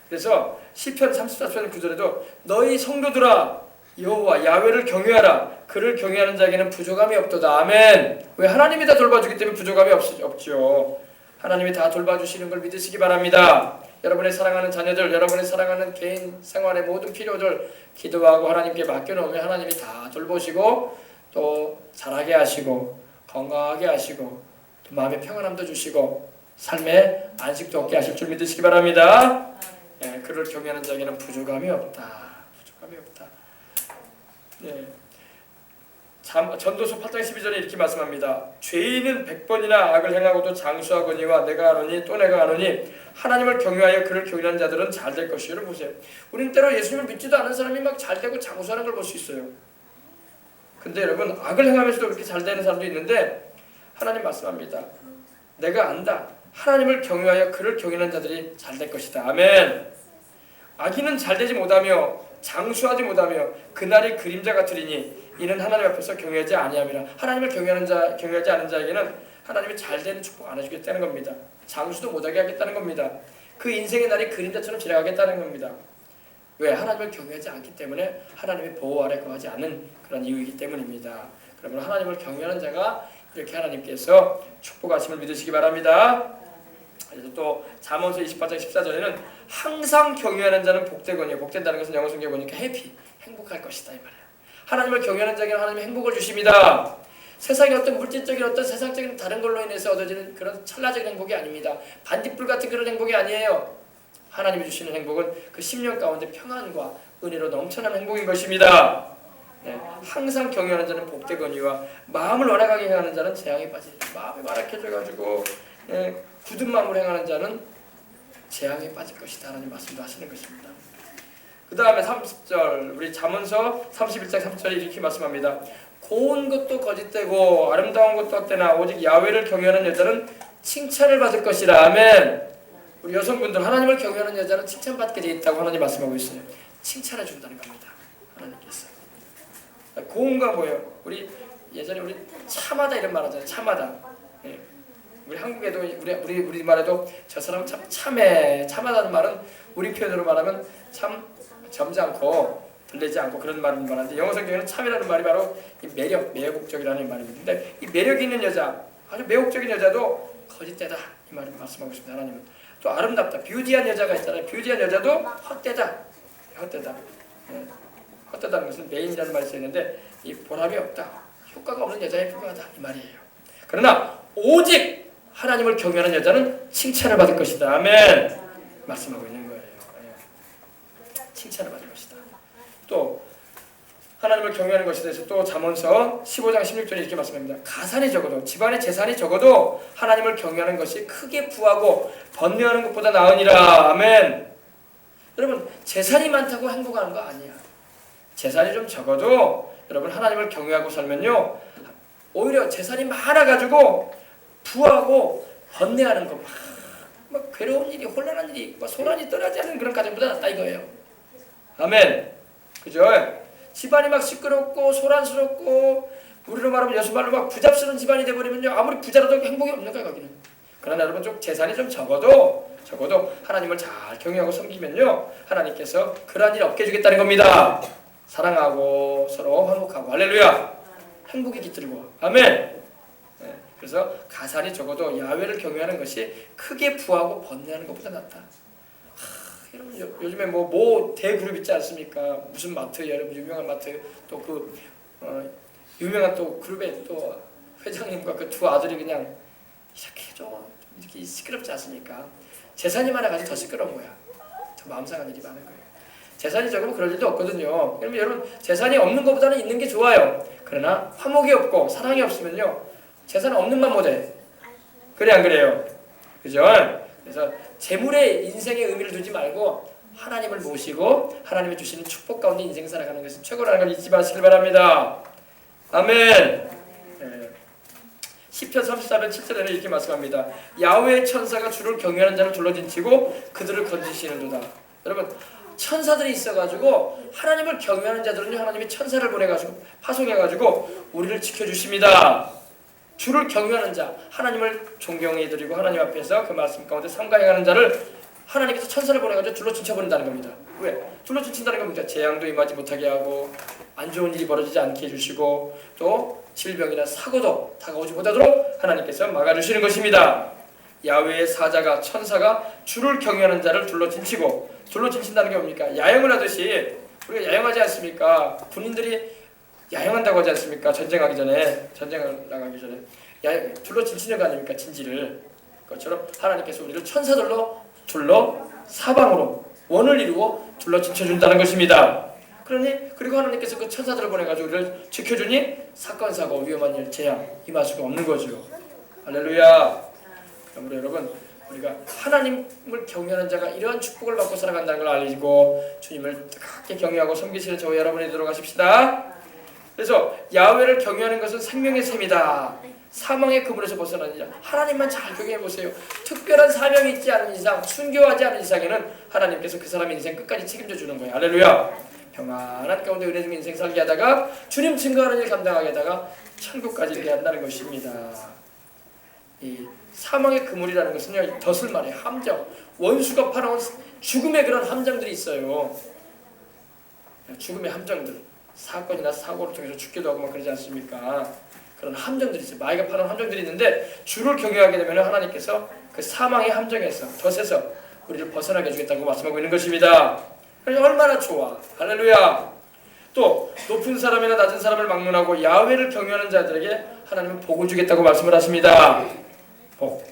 그래서 시편 34편 9절에도 너희 성도들아 여호와 야훼를 경외하라. 그를 경외하는 자에게는 부족함이 없도다. 아멘. 왜? 하나님이 다 돌봐주기 때문에 부족함이 없죠. 하나님이 다 돌봐주시는 걸 믿으시기 바랍니다. 여러분의 사랑하는 자녀들, 여러분의 사랑하는 개인 생활의 모든 필요들 기도하고 하나님께 맡겨놓으면 하나님이 다 돌보시고 또 잘하게 하시고 건강하게 하시고 또 마음의 평안함도 주시고 삶의 안식도 얻게 하실 줄 믿으시기 바랍니다. 예, 그를 경외하는 자에게는 부족함이 없다. 부족함이 없다. 예. 전도서 8장 12절에 이렇게 말씀합니다. 죄인은 100번이나 악을 행하고도 장수하거니와 내가 아노니 또 내가 아노니 하나님을 경외하여 그를 경외하는 자들은 잘 될 것이요. 여러분 보세요. 우리는 때로 예수님을 믿지도 않은 사람이 막 잘 되고 장수하는 걸 볼 수 있어요. 근데 여러분 악을 행하면서도 그렇게 잘 되는 사람도 있는데 하나님 말씀합니다. 내가 안다. 하나님을 경외하여 그를 경외하는 자들이 잘 될 것이다. 아멘. 악인은 잘 되지 못하며 장수하지 못하며 그날이 그림자 같으리니 이는 하나님 앞에서 경외하지 아니함이라. 하나님을 경외하지 않은 자에게는 하나님이 잘 되는 축복 안 해주겠다는 겁니다. 장수도 못하게 하겠다는 겁니다. 그 인생의 날이 그림자처럼 지나가겠다는 겁니다. 왜? 하나님을 경외하지 않기 때문에 하나님의 보호 아래 거하지 않는 그런 이유이기 때문입니다. 그러면 하나님을 경외하는 자가 이렇게 하나님께서 축복하심을 믿으시기 바랍니다. 그래서 또 잠언서 28장 14절에는 항상 경외하는 자는 복되거니와, 복된다는 것은 영어 성경에 보니까 해피, 행복할 것이다 이 말이에요. 하나님을 경외하는 자에게는 하나님이 행복을 주십니다. 세상의 어떤 물질적인 어떤 세상적인 다른 걸로 인해서 얻어지는 그런 찰나적인 행복이 아닙니다. 반딧불 같은 그런 행복이 아니에요. 하나님이 주시는 행복은 그 10년 가운데 평안과 은혜로 넘쳐나는 행복인 것입니다. 네, 항상 경외하는 자는 복되거니와 마음을 완악하게 행하는 자는 재앙에 빠진다. 마음이 완악해져가지고 굳은 마음으로 행하는 자는 재앙에 빠질 것이다. 하나님 말씀도 하시는 것입니다. 그 다음에 30절 우리 잠언서 31장 3절에 이렇게 말씀합니다. 고운 것도 거짓되고 아름다운 것도 헛되나 오직 야훼를 경외하는 여자는 칭찬을 받을 것이라. 아멘. 우리 여성분들 하나님을 경외하는 여자는 칭찬받게 되어 있다고 하나님 말씀하고 있어요. 칭찬해 준다는 겁니다. 하나님께서. 고운가 뭐예요? 우리 예전에 우리 참하다 이런 말 하잖아요. 참하다. 예. 우리 한국에도 우리 말에도 저 사람 참 참해. 참하다는 말은 우리 표현으로 말하면 참 점잖고 들리지 않고 그런 말을 말하는데 영어 성경에는 참이라는 말이 바로 이 매력적이라는 말입니다. 근데 이 매력 있는 여자, 아주 매혹적인 여자도 거짓되다 이 말을 말씀하고 있습니다. 하나님은 또 아름답다, 뷰티한 여자가 있잖아요. 뷰티한 여자도 헛되다, 헛되다. 예. 헛되다는 것은 메인이라는 말이 있는데 이 보람이 없다, 효과가 없는 여자에 불과하다 이 말이에요. 그러나 오직 하나님을 경외하는 여자는 칭찬을 받을 것이다. 아멘. 말씀하고 있는 거예요. 칭찬을 받을 것이다. 또 하나님을 경외하는 것에 대해서 또 잠언서 15장 16절에 이렇게 말씀합니다. 가산이 적어도, 집안의 재산이 적어도 하나님을 경외하는 것이 크게 부하고 번뇌하는 것보다 나으니라. 아멘. 여러분 재산이 많다고 행복한 거 아니야. 재산이 좀 적어도 여러분 하나님을 경외하고 살면요 오히려 재산이 많아가지고 부하고 번뇌하는 거, 막 괴로운 일이, 혼란한 일이, 막 소란이 떠나지 않는 그런 가정보다 낫다 이거예요. 아멘. 그죠? 집안이 막 시끄럽고 소란스럽고 우리로 말하면 여수말로 막 부잡스러운 집안이 돼버리면요 아무리 부자라도 행복이 없는 거야 거기는. 그러나 여러분 좀 재산이 좀 적어도 하나님을 잘 경외하고 섬기면요 하나님께서 그러한 일 없게 해주겠다는 겁니다. 사랑하고 서로 화목하고 할렐루야. 행복이 깃들고 아멘. 그래서 가산이 적어도 야훼를 경외하는 것이 크게 부하고 번뇌하는 것보다 낫다. 여러분 요즘에 뭐 대그룹 있지 않습니까? 무슨 마트, 여러분 유명한 마트 또 그 유명한 또 그룹의 또 회장님과 그 두 아들이 그냥 이렇게 좀 이렇게 시끄럽지 않습니까? 재산이 많아가지고 더 시끄러운 거야. 더 마음 상한 일이 많은 거예요. 재산이 적으면 그럴 일도 없거든요. 그러면 여러분 재산이 없는 것보다는 있는 게 좋아요. 그러나 화목이 없고 사랑이 없으면요 재산 없는 만 못해. 그래 안 그래요? 그죠? 그래서 재물에 인생의 의미를 두지 말고 하나님을 모시고 하나님이 주시는 축복 가운데 인생 살아가는 것이 최고라는 걸 잊지 마시길 바랍니다. 아멘. 시편 34편 7절에는 이렇게 말씀합니다. 야훼의 천사가 주를 경외하는 자를 둘러진치고 그들을 건지시는도다. 여러분 천사들이 있어가지고 하나님을 경외하는 자들은요 하나님이 천사를 보내가지고 파송해가지고 우리를 지켜주십니다. 주를 경외하는 자, 하나님을 존경해드리고 하나님 앞에서 그 말씀 가운데 삼가행하는 자를 하나님께서 천사를 보내가지고 둘러친쳐버린다는 겁니다. 왜? 둘러친친다는 겁니다. 재앙도 임하지 못하게 하고 안 좋은 일이 벌어지지 않게 해주시고 또 질병이나 사고도 다가오지 못하도록 하나님께서 막아주시는 것입니다. 야훼의 사자가 천사가 주를 경외하는 자를 둘러친친다는 게 뭡니까? 야영을 하듯이 우리가 야영하지 않습니까? 군인들이 야영한다고 하지 않습니까? 전쟁을 나가기 전에 둘러친치는 거 아닙니까? 진지를 그것처럼 하나님께서 우리를 천사들로 둘러 사방으로 원을 이루어 둘러친쳐준다는 것입니다. 그리고 하나님께서 그 천사들을 보내가지고 우리를 지켜주니 사건 사고 위험한 일 재앙 임할 수가 없는 거죠. 할렐루야. 그러므로 여러분 우리가 하나님을 경외하는 자가 이러한 축복을 받고 살아간다는 걸 알리고 주님을 뜨겁게 경외하고 섬기시는 저와 여러분이 되도록 하십시다. 그래서 야훼를 경외하는 것은 생명의 셈이다. 사망의 그물에서 벗어나는 자. 하나님만 잘 경외해 보세요. 특별한 사명이 있지 않은 이상, 순교하지 않은 이상에는 하나님께서 그 사람의 인생 끝까지 책임져 주는 거예요. 할렐루야. 평안한 가운데 은혜 중에 인생 살게 하다가 주님 증거하는 일 감당하게 하다가 천국까지 이르게 한다는 것입니다. 이 사망의 그물이라는 것은요 덫을 말해요. 함정. 원수가 팔아온 죽음의 그런 함정들이 있어요. 죽음의 함정들. 사건이나 사고를 통해서 죽기도 하고 막 그러지 않습니까? 그런 함정들이 있어요. 마귀가 파는 함정들이 있는데 주를 경외하게 되면 하나님께서 그 사망의 함정에서 덫에서 우리를 벗어나게 해주겠다고 말씀하고 있는 것입니다. 얼마나 좋아. 할렐루야. 또 높은 사람이나 낮은 사람을 막론하고 야훼를 경외하는 자들에게 하나님은 복을 주겠다고 말씀을 하십니다. 복.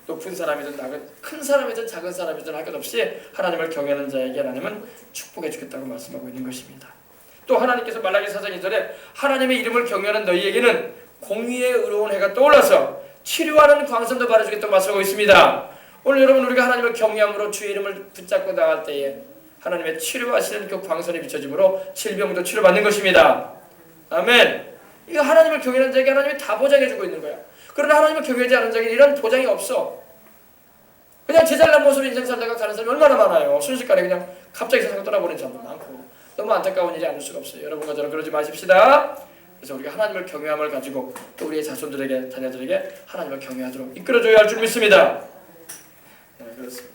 높은 사람이든 큰 사람이든 작은 사람이든 할 것 없이 하나님을 경외하는 자에게 하나님은 축복해 주겠다고 말씀하고 있는 것입니다. 또 하나님께서 말라기 4장 2절에 하나님의 이름을 경외하는 너희에게는 공의의 의로운 해가 떠올라서 치료하는 광선도 발해주겠다고 말씀하고 있습니다. 오늘 여러분 우리가 하나님을 경외함으로 주의 이름을 붙잡고 나갈 때에 하나님의 치료하시는 그 광선이 비춰짐으로 질병도 치료받는 것입니다. 아멘. 이거 하나님을 경외하는 자에게 하나님이 다 보장해주고 있는 거야. 그러나 하나님을 경외하지 않는 자에게 이런 보장이 없어. 그냥 제잘난 모습으로 인생 살다가 가는 사람이 얼마나 많아요. 순식간에 그냥 갑자기 세상을 떠나버리는 사람도 많고 너무 안타까운 일이 아닐 수가 없어요. 여러분과 저는 그러지 마십시다. 그래서 우리가 하나님을 경외함을 가지고 또 우리의 자손들에게 자녀들에게 하나님을 경외하도록 이끌어줘야 할 줄 믿습니다. 그렇습니다.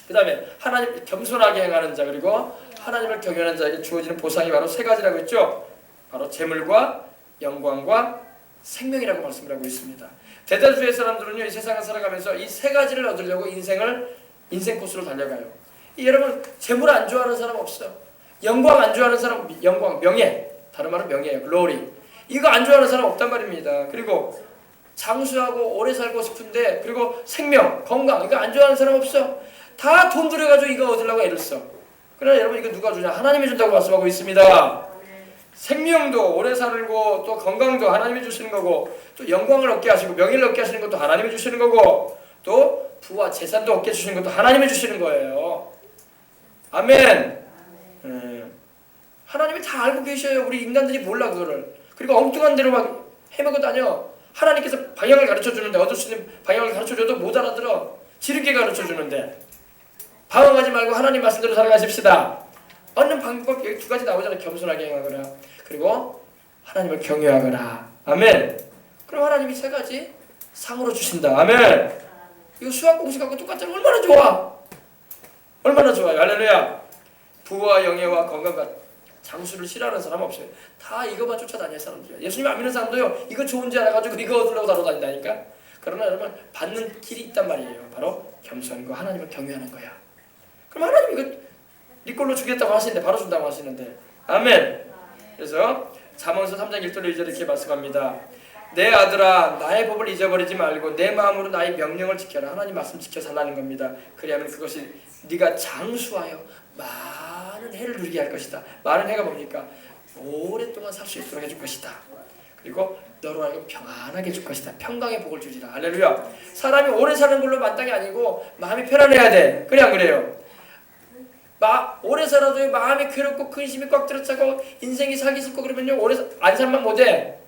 그 다음에 하나님 겸손하게 행하는 자 그리고 하나님을 경외하는 자에게 주어지는 보상이 바로 세 가지라고 했죠. 바로 재물과 영광과 생명이라고 말씀을 하고 있습니다. 대다수의 사람들은요 이 세상을 살아가면서 이 세 가지를 얻으려고 인생 코스로 달려가요. 여러분 재물 안 좋아하는 사람 없어. 영광 안 좋아하는 사람 영광 명예 다른 말은 명예예요. 글로리 이거 안 좋아하는 사람 없단 말입니다. 그리고 장수하고 오래 살고 싶은데 그리고 생명 건강 이거 안 좋아하는 사람 없어. 다 돈 들여가지고 이거 얻으려고 애를 써. 그러나 여러분 이거 누가 주냐? 하나님이 준다고 말씀하고 있습니다. 생명도 오래 살고 또 건강도 하나님이 주시는 거고 또 영광을 얻게 하시고 명예를 얻게 하시는 것도 하나님이 주시는 거고 또 부와 재산도 얻게 주시는 것도 하나님이 주시는 거예요. 아멘. 하나님이 다 알고 계셔요. 우리 인간들이 몰라 그거를. 그리고 엉뚱한 대로 막 헤매고 다녀. 하나님께서 방향을 가르쳐주는데 얻을 수 있는 방향을 가르쳐줘도 못 알아들어. 지르게 가르쳐주는데 방황하지 말고 하나님 말씀대로 살아가십시다. 얻는 방법 여기 두 가지 나오잖아요. 겸손하게 행하거나 그리고 하나님을 경외하거나. 아멘. 그럼 하나님이 세 가지 상으로 주신다. 아멘. 이거 수학 공식하고 똑같잖아. 얼마나 좋아. 얼마나 좋아요. 할렐루야. 부와 영예와 건강과 장수를 싫어하는 사람 없어요. 다 이거만 쫓아다니는 사람들이에요. 예수님 안 믿는 사람도요. 이거 좋은지 알아가지고 이거 얻으려고 다니다니까. 그러나 여러분 받는 길이 있단 말이에요. 바로 겸손과 하나님을 경외하는 거야. 그럼 하나님 이거 네 걸로 주겠다고 하시는데 바로 준다고 하시는데 아멘. 그래서 잠언서 3장 1절 2절 이렇게 말씀합니다. 내 아들아 나의 법을 잊어버리지 말고 내 마음으로 나의 명령을 지켜라. 하나님 말씀 지켜 살라는 겁니다. 그리하면 그것이 네가 장수하여 많은 해를 누리게 할 것이다. 많은 해가 뭡니까? 오랫동안 살 수 있도록 해줄 것이다. 그리고 너로 하여금 평안하게 해줄 것이다. 평강의 복을 주리라. 할렐루야. 사람이 오래 사는 걸로 만땅이 아니고 마음이 편안해야 돼. 그래 안 그래요? 오래 살아도 마음이 괴롭고 근심이 꽉 들어차고 인생이 살기 싫고 그러면요 오래 안 살만 못해.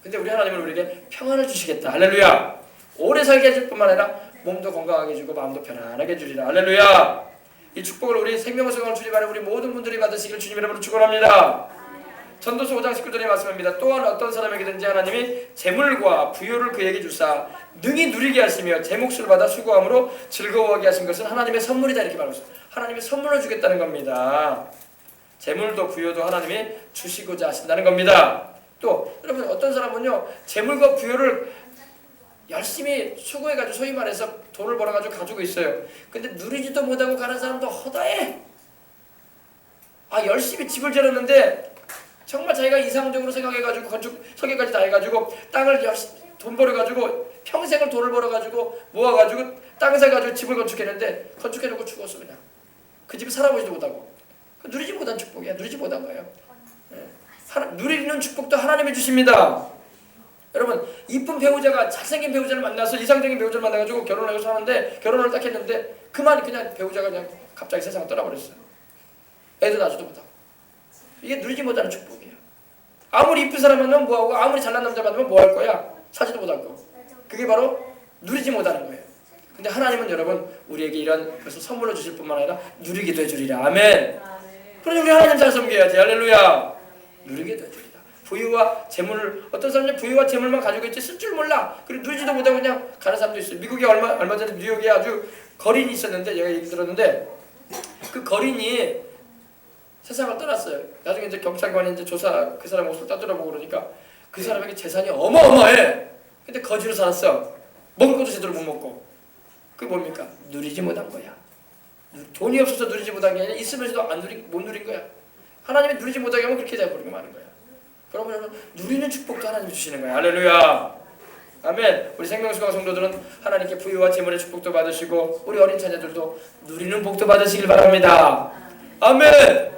근데 우리 하나님은 우리에게 평안을 주시겠다. 할렐루야. 오래 살게 해줄 뿐만 아니라 몸도 건강하게 해주고 마음도 편안하게 해주리라. 할렐루야. 이 축복을 우리 생명수강을 주님하여 우리 모든 분들이 받으시길 주님 이름으로 축원합니다. 전도서 5장 19절에 말씀합니다. 또한 어떤 사람에게든지 하나님이 재물과 부요를 그에게 주사 능히 누리게 하시며 제 몫을 받아 수고함으로 즐거워하게 하신 것은 하나님의 선물이다. 이렇게 말하고 있어요. 하나님이 선물을 주겠다는 겁니다. 재물도 부요도 하나님이 주시고자 하신다는 겁니다. 또 여러분 어떤 사람은요 재물과 부요를 열심히 수고해가지고 소위 말해서 돈을 벌어가지고 가지고 있어요. 근데 누리지도 못하고 가는 사람도 허다해. 열심히 집을 지었는데 정말 자기가 이상적으로 생각해가지고 건축 설계까지 다 해가지고 땅을 열심히 돈 벌어가지고 평생을 돈을 벌어가지고 모아가지고 땅 사가지고 집을 건축했는데 건축해놓고 죽었어. 그냥 그 집에 살아보지도 못하고. 누리지 못한 축복이야. 누리지 못한 거예요. 누리는 축복도 하나님이 주십니다. 여러분 이쁜 배우자가 잘생긴 배우자를 만나서 이상적인 배우자를 만나가지고 결혼을 해서 사는데 결혼을 딱 했는데 그만 그냥 배우자가 그냥 갑자기 세상을 떠나버렸어요. 애도 낳지도 못하고. 이게 누리지 못하는 축복이에요. 아무리 이쁜 사람 만나면 뭐하고 아무리 잘난 남자 만나면 뭐 할 거야? 사지도 못하고. 그게 바로 누리지 못하는 거예요. 근데 하나님은 여러분 우리에게 이런 것을 선물로 주실 뿐만 아니라 누리게도 해주리라. 아멘. 그러니 우리 하나님 잘 섬겨야지. 할렐루야. 누리게도 해주리라. 부유와 재물을 어떤 사람은 부유와 재물만 가지고 있지 쓸 줄 몰라. 그리고 누리지도 못하고 그냥 가는 사람도 있어요. 미국에 얼마 전에 뉴욕에 아주 거린이 있었는데 제가 얘기 들었는데 그 거린이 세상을 떠났어요. 나중에 이제 경찰관이 이제 조사 그 사람 모습을 따돌아보고 그러니까 그 사람에게 재산이 어마어마해. 근데 거지로 살았어. 먹을 것도 제대로 못 먹고. 그게 뭡니까? 누리지 못한 거야. 돈이 없어서 누리지 못한 게 아니라 있으면서도 못 누린 거야. 하나님이 누리지 못하게 하면 그렇게 돼버리고 마는 거야. 그러면 누리는 축복도 하나님이 주시는 거야. 할렐루야. 아멘. 우리 생명수강 성도들은 하나님께 부유와 재물의 축복도 받으시고 우리 어린 자녀들도 누리는 복도 받으시길 바랍니다. 아멘.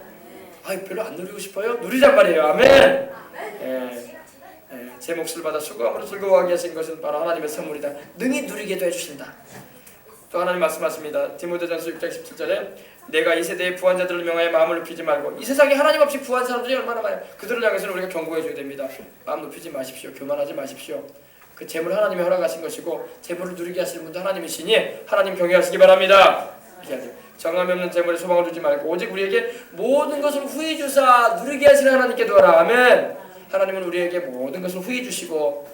별로 안 누리고 싶어요? 누리란 말이에요. 아멘. 제 몫을 받아 수고함으로 즐거워하게 하신 것은 바로 하나님의 선물이다. 능히 누리게도 해주신다. 또 하나님 말씀하십니다. 디모데전서 6장 17절에 내가 이 세대의 부한 자들을 명하여 마음을 높이지 말고. 이 세상에 하나님 없이 부한 사람들이 얼마나 많아요. 그들을 향해서는 우리가 경고해줘야 됩니다. 마음 높이지 마십시오. 교만하지 마십시오. 그 재물 하나님이 허락하신 것이고 재물을 누리게 하시는 분도 하나님이시니 하나님 경외하시기 바랍니다. 정함이 없는 재물에 소망을 두지 말고 오직 우리에게 모든 것을 후히 주사 누리게 하시는 하나님께 도와라. 아멘. 하나님은 우리에게 모든 것을 후히 주시고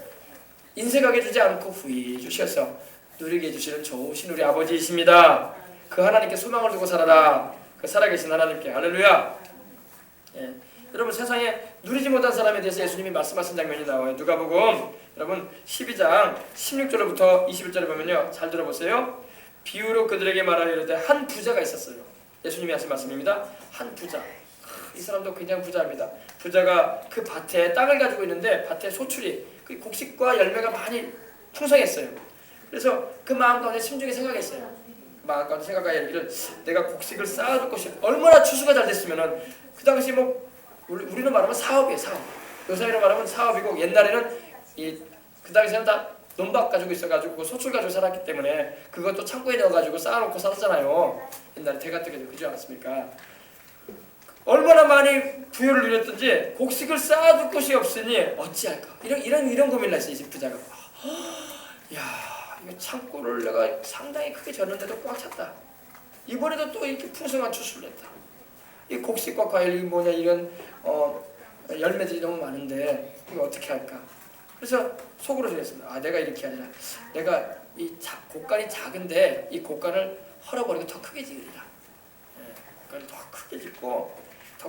인색하게 주지 않고 후히 주셔서 누리게 해주시는 좋으신 우리 아버지이십니다. 그 하나님께 소망을 두고 살아라. 그 살아계신 하나님께. 할렐루야. 여러분 세상에 누리지 못한 사람에 대해서 예수님이 말씀하신 장면이 나와요. 누가복음 여러분 12장 16절부터 21절에 보면요. 잘 들어보세요. 비유로 그들에게 말하여 이르되 한 부자가 있었어요. 예수님이 하신 말씀입니다. 한 부자. 이 사람도 굉장히 부자입니다. 부자가 그 밭에 땅을 가지고 있는데 밭에 소출이 그 곡식과 열매가 많이 풍성했어요. 그래서 그 마음 가운데 심중에 생각했어요. 마음 가운데 생각하여 이르기를 내가 곡식을 쌓아둘 것이 얼마나 추수가 잘 됐으면은 그 당시 우리는 말하면 사업이에요. 사업. 요사이로 말하면 사업이고 옛날에는 그 당시에는 다 논밭 가지고 있어가지고 그 소출 가지고 살았기 때문에 그것도 창고에 넣어가지고 쌓아놓고 살았잖아요. 옛날에 대가 때도 그러지 않았습니까? 얼마나 많이 부여를 누렸든지 곡식을 쌓아둘 곳이 없으니 어찌할까? 이런 고민을 했어요. 이 부자가. 야, 이거 창고를 내가 상당히 크게 졌는데도 꽉 찼다. 이번에도 또 이렇게 풍성한 추수를 했다. 이 곡식과 과일이 이런 열매들이 너무 많은데 이거 어떻게 할까? 그래서 속으로 생각했습니다. 내가 이렇게 아니라 내가 이 곡간이 작은데 이 곡간을 헐어버리고 더 크게 지으리라. 곡간을 더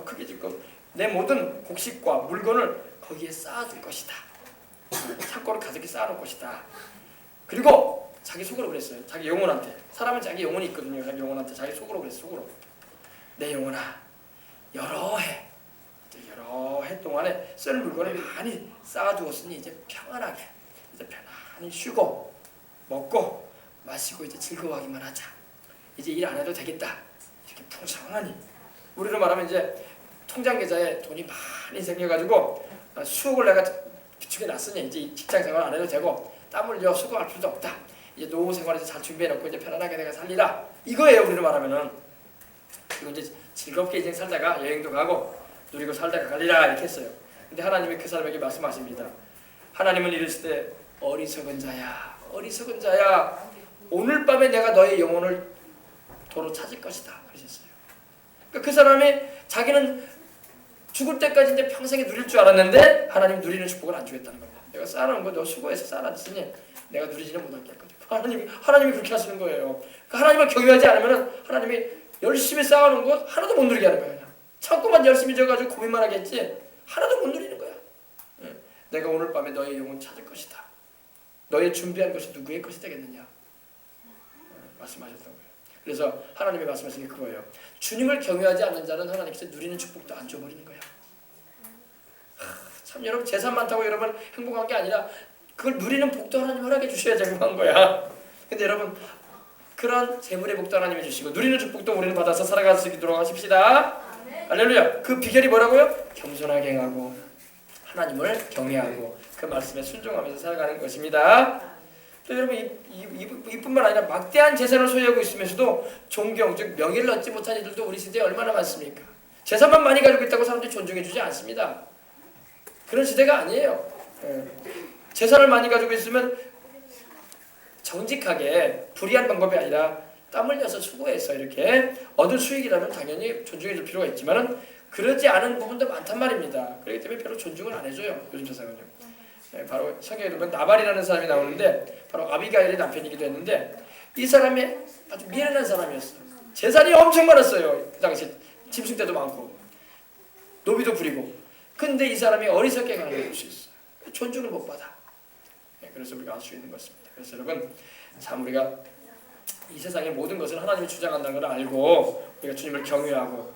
크게 짓고 내 모든 곡식과 물건을 거기에 쌓아둘 것이다. 창고를 가득히 쌓아놓을 것이다. 그리고 자기 속으로 그랬어요. 자기 영혼한테. 사람은 자기 영혼이 있거든요. 자기 영혼한테 자기 속으로 그랬어요. 속으로. 내 영혼아, 여러 해 동안에 쓸 물건을 많이 쌓아두었으니 이제 평안하게, 이제 편안히 쉬고 먹고 마시고 이제 즐거워하기만 하자. 이제 일 안 해도 되겠다. 이렇게 풍성하니, 우리로 말하면 이제 통장 계좌에 돈이 많이 생겨가지고 수억을 내가 비축해 놨으니 이제 직장 생활 안 해도 되고 땀 흘려 수고할 필요도 없다. 이제 노후 생활 이제 잘 준비해 놓고 이제 편안하게 내가 살리라. 이거예요. 우리로 말하면은. 그리고 이제 즐겁게 인생 살다가 여행도 가고 누리고 살다가 가리라 이렇게 했어요. 근데 하나님이 그 사람에게 말씀하십니다. 하나님은 이르실 때 어리석은 자야, 어리석은 자야, 오늘 밤에 내가 너의 영혼을 도로 찾을 것이다 그러셨어요. 그러니까 그 사람이 자기는 죽을 때까지 이제 평생에 누릴 줄 알았는데 하나님 누리는 축복을 안 주겠다는 겁니다. 내가 쌓아놓은 거 너 수고해서 쌓아놨으니 내가 누리지는 못할 거거든. 하나님이 그렇게 하시는 거예요. 그러니까 하나님을 경외하지 않으면 하나님이 열심히 쌓아놓은 거 하나도 못 누리게 하는 거예요. 그냥 창고만 열심히 져가지고 고민만 하겠지 하나도 못 누리는 거야. 내가 오늘 밤에 너의 영혼 찾을 것이다. 너의 준비한 것이 누구의 것이 되겠느냐 말씀하셨던 거예요. 그래서 하나님이 말씀하신 게 그거예요. 주님을 경외하지 않는 자는 하나님께서 누리는 축복도 안 줘버리는 거야. 참 여러분 재산 많다고 여러분 행복한 게 아니라 그걸 누리는 복도 하나님 허락해 주셔야 행복한 거야. 근데 여러분 그런 재물의 복도 하나님이 주시고 누리는 축복도 우리는 받아서 살아갈 수 있도록 하십시다. 할렐루야. 그 비결이 뭐라고요? 겸손하게 행하고 하나님을 경외하고 그 말씀에 순종하면서 살아가는 것입니다. 또 여러분 이뿐만 아니라 막대한 재산을 소유하고 있으면서도 존경, 즉 명예를 얻지 못한 이들도 우리 시대에 얼마나 많습니까? 재산만 많이 가지고 있다고 사람들이 존중해주지 않습니다. 그런 시대가 아니에요. 재산을 많이 가지고 있으면 정직하게 불의한 방법이 아니라 땀 흘려서 수고해서 이렇게 얻은 수익이라면 당연히 존중해줄 필요가 있지만 그러지 않은 부분도 많단 말입니다. 그렇기 때문에 별로 존중을 안 해줘요. 요즘 세상은요. 바로 성경에 보면 나발이라는 사람이 나오는데 바로 아비가일의 남편이기도 했는데 이 사람이 아주 미련한 사람이었어요. 재산이 엄청 많았어요. 그 당시 짐승떼도 많고 노비도 부리고. 근데 이 사람이 어리석게 가는 걸 볼 수 있어요. 존중을 못 받아. 그래서 우리가 알 수 있는 것입니다. 그래서 여러분 참 우리가 이 세상의 모든 것을 하나님이 주장한다는 걸 알고 우리가 주님을 경외하고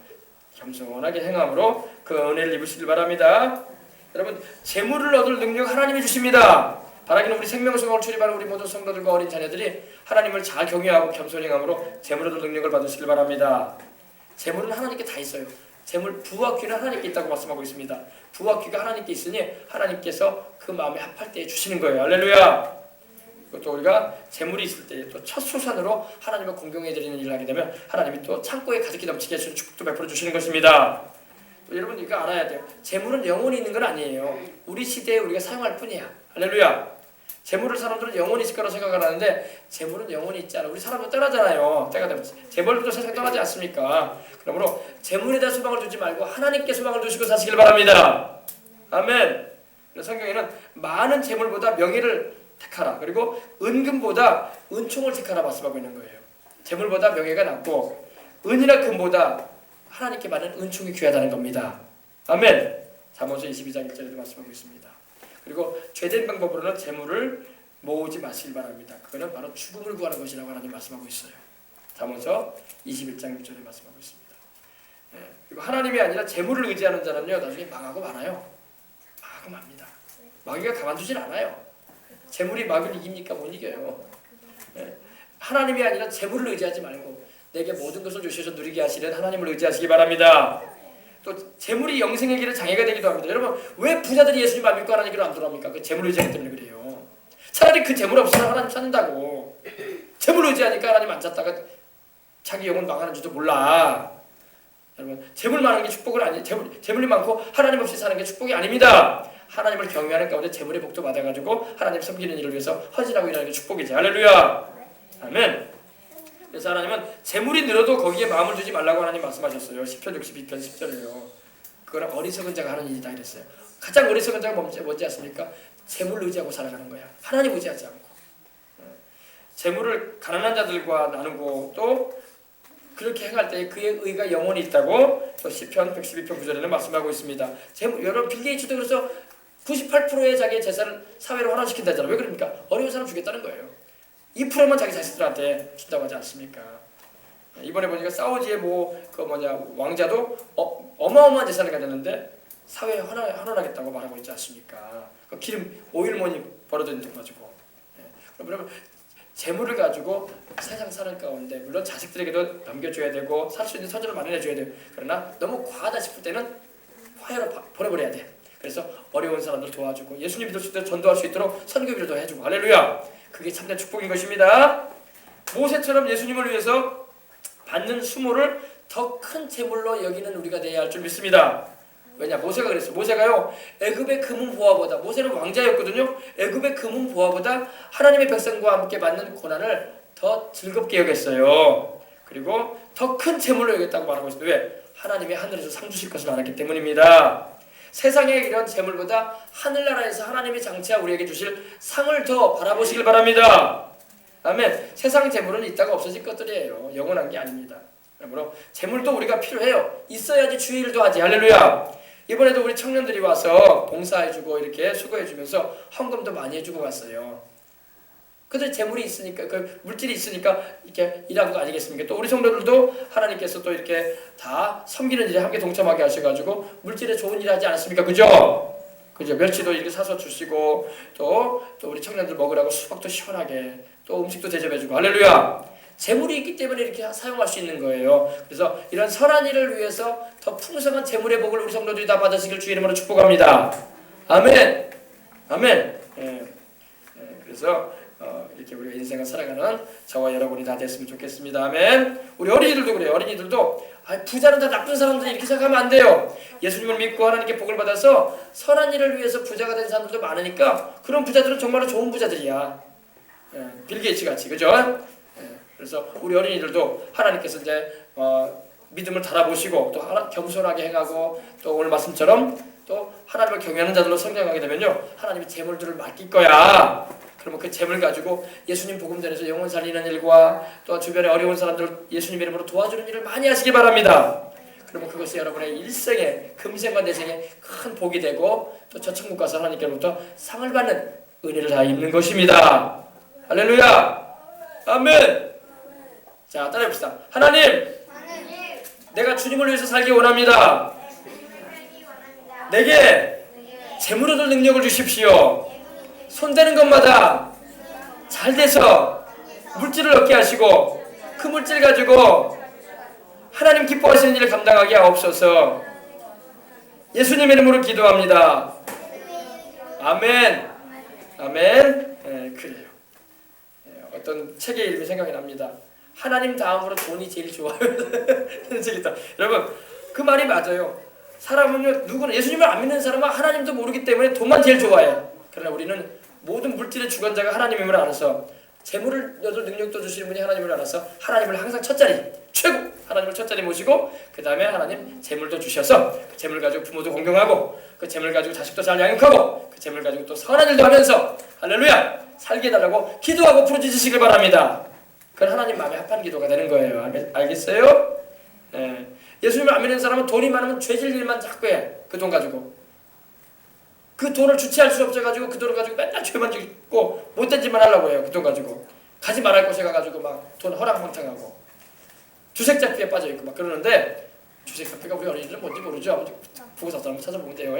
겸손하게 행함으로 그 은혜를 입으시길 바랍니다. 여러분 재물을 얻을 능력 하나님이 주십니다. 바라기는 우리 생명성을 출입하는 우리 모든 성도들과 어린 자녀들이 하나님을 잘 경외하고 겸손히 행함으로 재물을 얻을 능력을 받으시길 바랍니다. 재물은 하나님께 다 있어요. 재물 부와 귀는 하나님께 있다고 말씀하고 있습니다. 부와 귀가 하나님께 있으니 하나님께서 그 마음에 합할 때에 주시는 거예요. 할렐루야. 또 우리가 재물이 있을 때 또 첫 수산으로 하나님을 공경해드리는 일을 하게 되면 하나님이 또 창고에 가득히 넘치게 해주는 축복도 베풀어 주시는 것입니다. 또 여러분 이거 알아야 돼요. 재물은 영혼이 있는 건 아니에요. 우리 시대에 우리가 사용할 뿐이야. 할렐루야. 재물을 사람들은 영혼이 있을 거라고 생각을 하는데 재물은 영혼이 있지 않아. 우리 사람은 떠나잖아요. 때가 되면 재벌도 세상 떠나지 않습니까? 그러므로 재물에다 소망을 두지 말고 하나님께 소망을 두시고 사시길 바랍니다. 아멘. 성경에는 많은 재물보다 명예를 택하라. 그리고 은금보다 은총을 택하라 말씀하고 있는 거예요. 재물보다 명예가 낫고 은이나 금보다 하나님께 받는 은총이 귀하다는 겁니다. 아멘. 잠언서 22장 1절에도 말씀하고 있습니다. 그리고 죄된 방법으로는 재물을 모으지 마시길 바랍니다. 그거는 바로 죽음을 구하는 것이라고 하나님 말씀하고 있어요. 잠언서 21장 6절에 말씀하고 있습니다. 그리고 하나님이 아니라 재물을 의지하는 자는요 나중에 망하고 말아요. 망하고 맙니다. 마귀가 가만두질 않아요. 재물이 마귀를 이깁니까? 못 이겨요. 하나님이 아니라 재물을 의지하지 말고 내게 모든 것을 주셔서 누리게 하시는 하나님을 의지하시기 바랍니다. 또 재물이 영생의 길에 장애가 되기도 합니다. 여러분 왜 부자들이 예수님 안 믿고 하나님 길로 안 돌아옵니까? 그 재물 의지하기 때문에 그래요. 차라리 그 재물 없으면 하나님 찾는다고. 재물 의지하니까 하나님 안 찾다가 자기 영혼 망하는 줄도 몰라. 여러분 재물 많은 게 축복은 아니에요. 재물이 많고 하나님 없이 사는 게 축복이 아닙니다. 하나님을 경외하는 가운데 재물의 복도 받아가지고 하나님 섬기는 일을 위해서 허진하고 일하는 게 축복이지. 할렐루야. 아멘. 그래서 하나님은 재물이 늘어도 거기에 마음을 두지 말라고 하나님 말씀하셨어요. 시편 62편 10절에요. 그거는 어리석은 자가 하는 일이다 이랬어요. 가장 어리석은 자가 뭔지 아십니까? 재물을 의지하고 살아가는 거야. 하나님 의지하지 않고. 재물을 가난한 자들과 나누고 또 그렇게 행할 때 그의 의가 영원히 있다고 또 시편 112편 9절에는 말씀하고 있습니다. 여러분 빌 게이츠도 그래서 98%의 자기의 재산을 사회로 환원시킨다잖아요. 왜 그럽니까? 어려운 사람 주겠다는 거예요. 2%만 자기 자식들한테 준다고 하지 않습니까? 이번에 보니까 사우디의 왕자도 어마어마한 재산을 가졌는데 사회에 환원하겠다고 말하고 있지 않습니까? 그 기름 오일money 벌어들인 돈 가지고. 그러면 재물을 가지고 세상 사는 가운데 물론 자식들에게도 넘겨줘야 되고 살 수 있는 터전을 마련해줘야 돼요. 그러나 너무 과하다 싶을 때는 화해로 보내버려야 돼. 그래서 어려운 사람들 도와주고 예수님 믿을 수 있도록 전도할 수 있도록 선교비를 더 해주고 할렐루야. 그게 참된 축복인 것입니다. 모세처럼 예수님을 위해서 받는 수모를 더 큰 재물로 여기는 우리가 되어야 할 줄 믿습니다. 왜냐? 모세가 그랬어. 모세가요 애굽의 금은 보화보다, 모세는 왕자였거든요. 애굽의 금은 보화보다 하나님의 백성과 함께 받는 고난을 더 즐겁게 여겼어요. 그리고 더 큰 재물로 여겼다고 말하고 있어요. 왜? 하나님이 하늘에서 상 주실 것을 알았기 때문입니다. 세상의 이런 재물보다 하늘나라에서 하나님이 장차 우리에게 주실 상을 더 바라보시길 바랍니다. 아멘. 세상 재물은 있다가 없어질 것들이에요. 영원한 게 아닙니다. 그러므로 재물도 우리가 필요해요. 있어야지 주의 일도 하지. 할렐루야. 이번에도 우리 청년들이 와서 봉사해주고 이렇게 수고해주면서 헌금도 많이 해주고 갔어요. 그들 재물이 있으니까, 그 물질이 있으니까 이렇게 일한 거 아니겠습니까? 또 우리 성도들도 하나님께서 또 이렇게 다 섬기는 일에 함께 동참하게 하셔가지고 물질에 좋은 일 하지 않았습니까? 그죠? 그죠? 멸치도 이렇게 사서 주시고 또 우리 청년들 먹으라고 수박도 시원하게 또 음식도 대접해주고 할렐루야. 재물이 있기 때문에 이렇게 사용할 수 있는 거예요. 그래서 이런 선한 일을 위해서 더 풍성한 재물의 복을 우리 성도들이 다 받으시길 주의 이름으로 축복합니다. 아멘. 아멘. 그래서 이렇게 우리가 인생을 살아가는 저와 여러분이 다 됐으면 좋겠습니다. 아멘. 우리 어린이들도 그래요. 어린이들도 부자는 다 나쁜 사람들 이렇게 생각하면 안 돼요. 예수님을 믿고 하나님께 복을 받아서 선한 일을 위해서 부자가 된 사람들도 많으니까 그런 부자들은 정말로 좋은 부자들이야. 빌 게이츠 같이, 그죠? 그래서 우리 어린이들도 하나님께서 이제 믿음을 달아보시고 또 겸손하게 행하고 또 오늘 말씀처럼 또 하나님을 경외하는 자들로 성장하게 되면요 하나님이 재물들을 맡길 거야. 그러면 그 재물 가지고 예수님 복음 전해서 영혼 살리는 일과 또 주변에 어려운 사람들을 예수님 이름으로 도와주는 일을 많이 하시기 바랍니다. 그러면 그것이 여러분의 일생에 금생과 내생에 큰 복이 되고 또 저 천국 가서 하나님께로부터 상을 받는 은혜를 다 입는 것입니다. 할렐루야. 아멘. 자, 따라해봅시다. 하나님, 내가 주님을 위해서 살기 원합니다. 내게 재물 얻을 능력을 주십시오. 손대는 것마다 잘 돼서 물질을 얻게 하시고 그 물질 가지고 하나님 기뻐하시는 일을 감당하게 하옵소서. 예수님 이름으로 기도합니다. 아멘. 아멘. 그래요. 어떤 책의 이름이 생각이 납니다. 하나님 다음으로 돈이 제일 좋아요. 재밌다. 여러분 그 말이 맞아요. 사람은요 누구나 예수님을 안 믿는 사람은 하나님도 모르기 때문에 돈만 제일 좋아해. 그러나 우리는 모든 물질의 주관자가 하나님임을 알아서 재물을 얻을 능력도 주시는 분이 하나님을 알아서 하나님을 항상 첫자리 최고 하나님을 첫자리 모시고 그 다음에 하나님 재물도 주셔서 그 재물 가지고 부모도 공경하고 그 재물 가지고 자식도 잘 양육하고 그 재물 가지고 또 선한 일도 하면서 할렐루야 살게 해달라고 기도하고 부르짖으시길 바랍니다. 그건 하나님 마음에 합한 기도가 되는 거예요. 알겠어요? 예수님을 안 믿는 사람은 돈이 많으면 죄질 일만 자꾸 해. 그 돈 가지고. 그 돈을 주체할 수 없어가지고 그 돈을 가지고 맨날 죄만 짓고 못된 짓만 하려고 해요. 그 돈 가지고. 가지 말할 곳에 가가지고 막 돈 허랑방탕하고 주색잡기에 빠져있고 막 그러는데 주색잡기가 우리 어린이들은 뭔지 모르죠. 아버지 보고서 한번 찾아보면 돼요.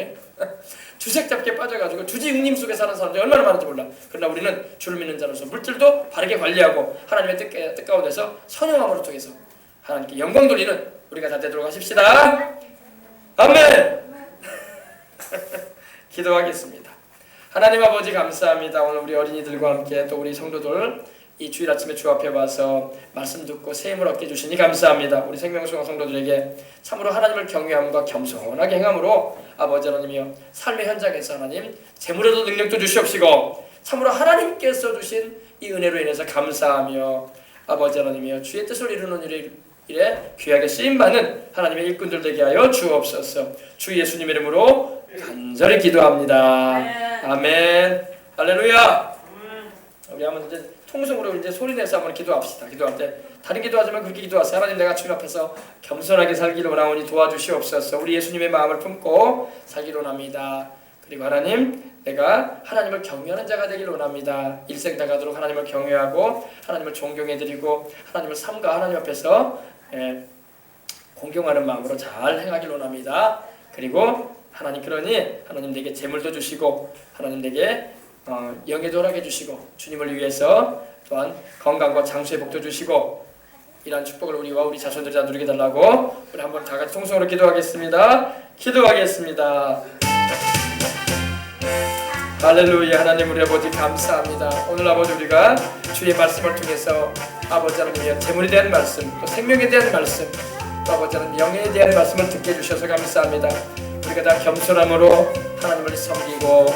주색잡기에 빠져가지고 주지응님 속에 사는 사람들이 얼마나 많은지 몰라. 그러나 우리는 주를 믿는 자로서 물질도 바르게 관리하고 하나님의 뜻 가운데서 선용함으로 통해서 하나님께 영광 돌리는 우리가 다 되도록 하십시다. 아멘. 기도하겠습니다. 하나님 아버지 감사합니다. 오늘 우리 어린이들과 함께 또 우리 성도들 이 주일 아침에 주 앞에 와서 말씀 듣고 새 힘을 얻게 주시니 감사합니다. 우리 생명수강 성도들에게 참으로 하나님을 경외함과 겸손하게 행함으로 아버지 하나님이여 삶의 현장에서 하나님 재물에도 능력도 주시옵시고 참으로 하나님께서 주신 이 은혜로 인해서 감사하며 아버지 하나님이여 주의 뜻을 이루는 일에 귀하게 쓰임받는 하나님의 일꾼들 되게 하여 주옵소서. 주 예수님 이름으로 간절히 기도합니다. 아멘. 할렐루야. 우리 한번 이제 통성으로 이제 소리 내서 한번 기도합시다. 기도할 때 다른 기도하지만 그렇게 기도하세요. 하나님, 내가 주님 앞에서 겸손하게 살기를 원하오니 도와주시옵소서. 우리 예수님의 마음을 품고 살기를 원합니다. 그리고 하나님, 내가 하나님을 경외하는 자가 되기를 원합니다. 일생 다가도록 하나님을 경외하고 하나님을 존경해드리고 하나님을 삼가 하나님 앞에서 공경하는 마음으로 잘 행하기를 원합니다. 그리고 하나님, 그러니 하나님 내게 재물도 주시고 하나님 내게 영예도 허락해 주시고 주님을 위해서 또한 건강과 장수의 복도 주시고 이러한 축복을 우리와 우리 자손들이 다 누리게 달라고 우리 한번 다 같이 통성으로 기도하겠습니다. 기도하겠습니다. 할렐루야. 하나님, 우리 아버지 감사합니다. 오늘 아버지 우리가 주의 말씀을 통해서 아버지 하나님의 재물에 대한 말씀, 또 생명에 대한 말씀, 또 아버지 하나님 영예에 대한 말씀을 듣게 해주셔서 감사합니다. 우리가 다 겸손함으로 하나님을 섬기고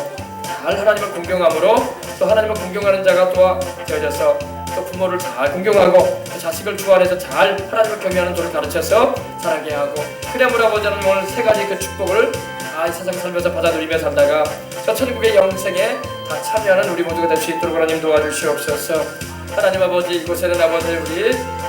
잘 하나님을 공경함으로 또 하나님을 공경하는 자가 또 되어져서 또 부모를 잘 공경하고 또 자식을 주 안에서 잘 하나님을 경외하는 도를 가르쳐서 살게 하고, 그래야 우리 아버지 하나님 오늘 세 가지 그 축복을 다 이 세상 살면서 받아들이며 살다가 저 천국의 영생에 다 참여하는 우리 모두가 될 수 있도록 하나님 도와주시옵소서. 하나님 아버지, 이곳에는 아버지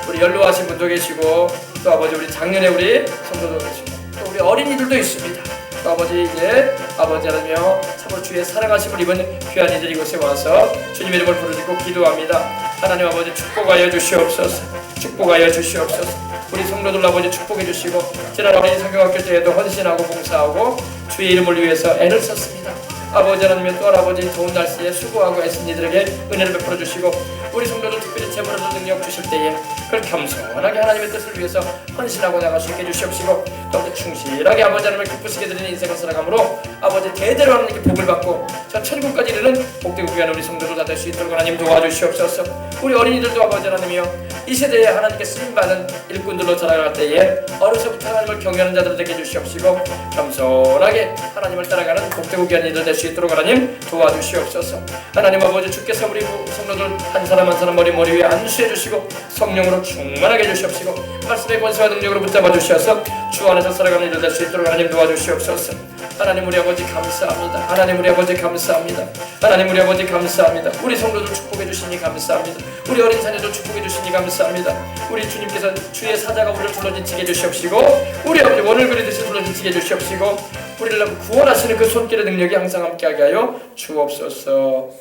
우리 연로하신 분도 계시고 또 아버지 우리 작년에 우리 성도도 계시고 또 우리 어린이들도 있습니다. 또 아버지 이제 아버지 하나님여 참으로 주의 사랑하심을 입은 귀한 이들 이곳에 와서 주님의 이름을 부르짖고 기도합니다. 하나님 아버지 축복하여 주시옵소서. 축복하여 주시옵소서. 우리 성도들 아버지 축복해 주시고 지난 어린이 성경학교 때에도 헌신하고 봉사하고 주의 이름을 위해서 애를 썼습니다. 아버지 하나님의 또한 아버지 더운 날씨에 수고하고 애쓴 이들에게 은혜를 베풀어 주시고 우리 성도들 특별히 재물을 능력 주실 때에 그걸 겸손하게 하나님의 뜻을 위해서 헌신하고 나갈 수 있게 해주시옵시고 또 충실하게 아버지 하나님을 기쁘시게 드리는 인생을 살아가므로 아버지 대대로 하나님께 복을 받고 저 천국까지 이르는 복되고 귀한 우리 성도들 다 될 수 있도록 하나님 도와주시옵소서. 우리 어린이들도 아버지 하나님이여 이 세대에 하나님께 쓰임받은 일꾼들로 자라갈 때에 어려서부터 하나님을 경외하는 자들 되게 해주시옵시고 겸손하게 하나님을 따라가는 복되고 귀한 이들 될 수 있도록 하나님 도와주시옵소서. 하나님 아버지, 주께서 우리 성도들 한 사람 한 사람 머리 위에 안수해 주시고 성령으로 충만하게 해주시옵시고 말씀의 권세와 능력으로 붙잡아 주셔서 주 안에서 살아가는 이들 될 수 있도록 하나님 도와주시옵소서. 하나님 우리 아버지 감사합니다. 하나님 우리 아버지 감사합니다. 하나님 우리 아버지 감사합니다. 우리 성도들 축복해 주시니 감사합니다. 우리 어린 자녀들 축복해 주시니 감사합니다. 우리 주님께서 주의 사자가 우리를 둘러지치게 해주시옵시고 우리 아버지 원을 그리듯이 둘러지치게 해주시옵시고 우리를 구원하시는 그 손길의 능력이 항상 함께하게 하여 주옵소서.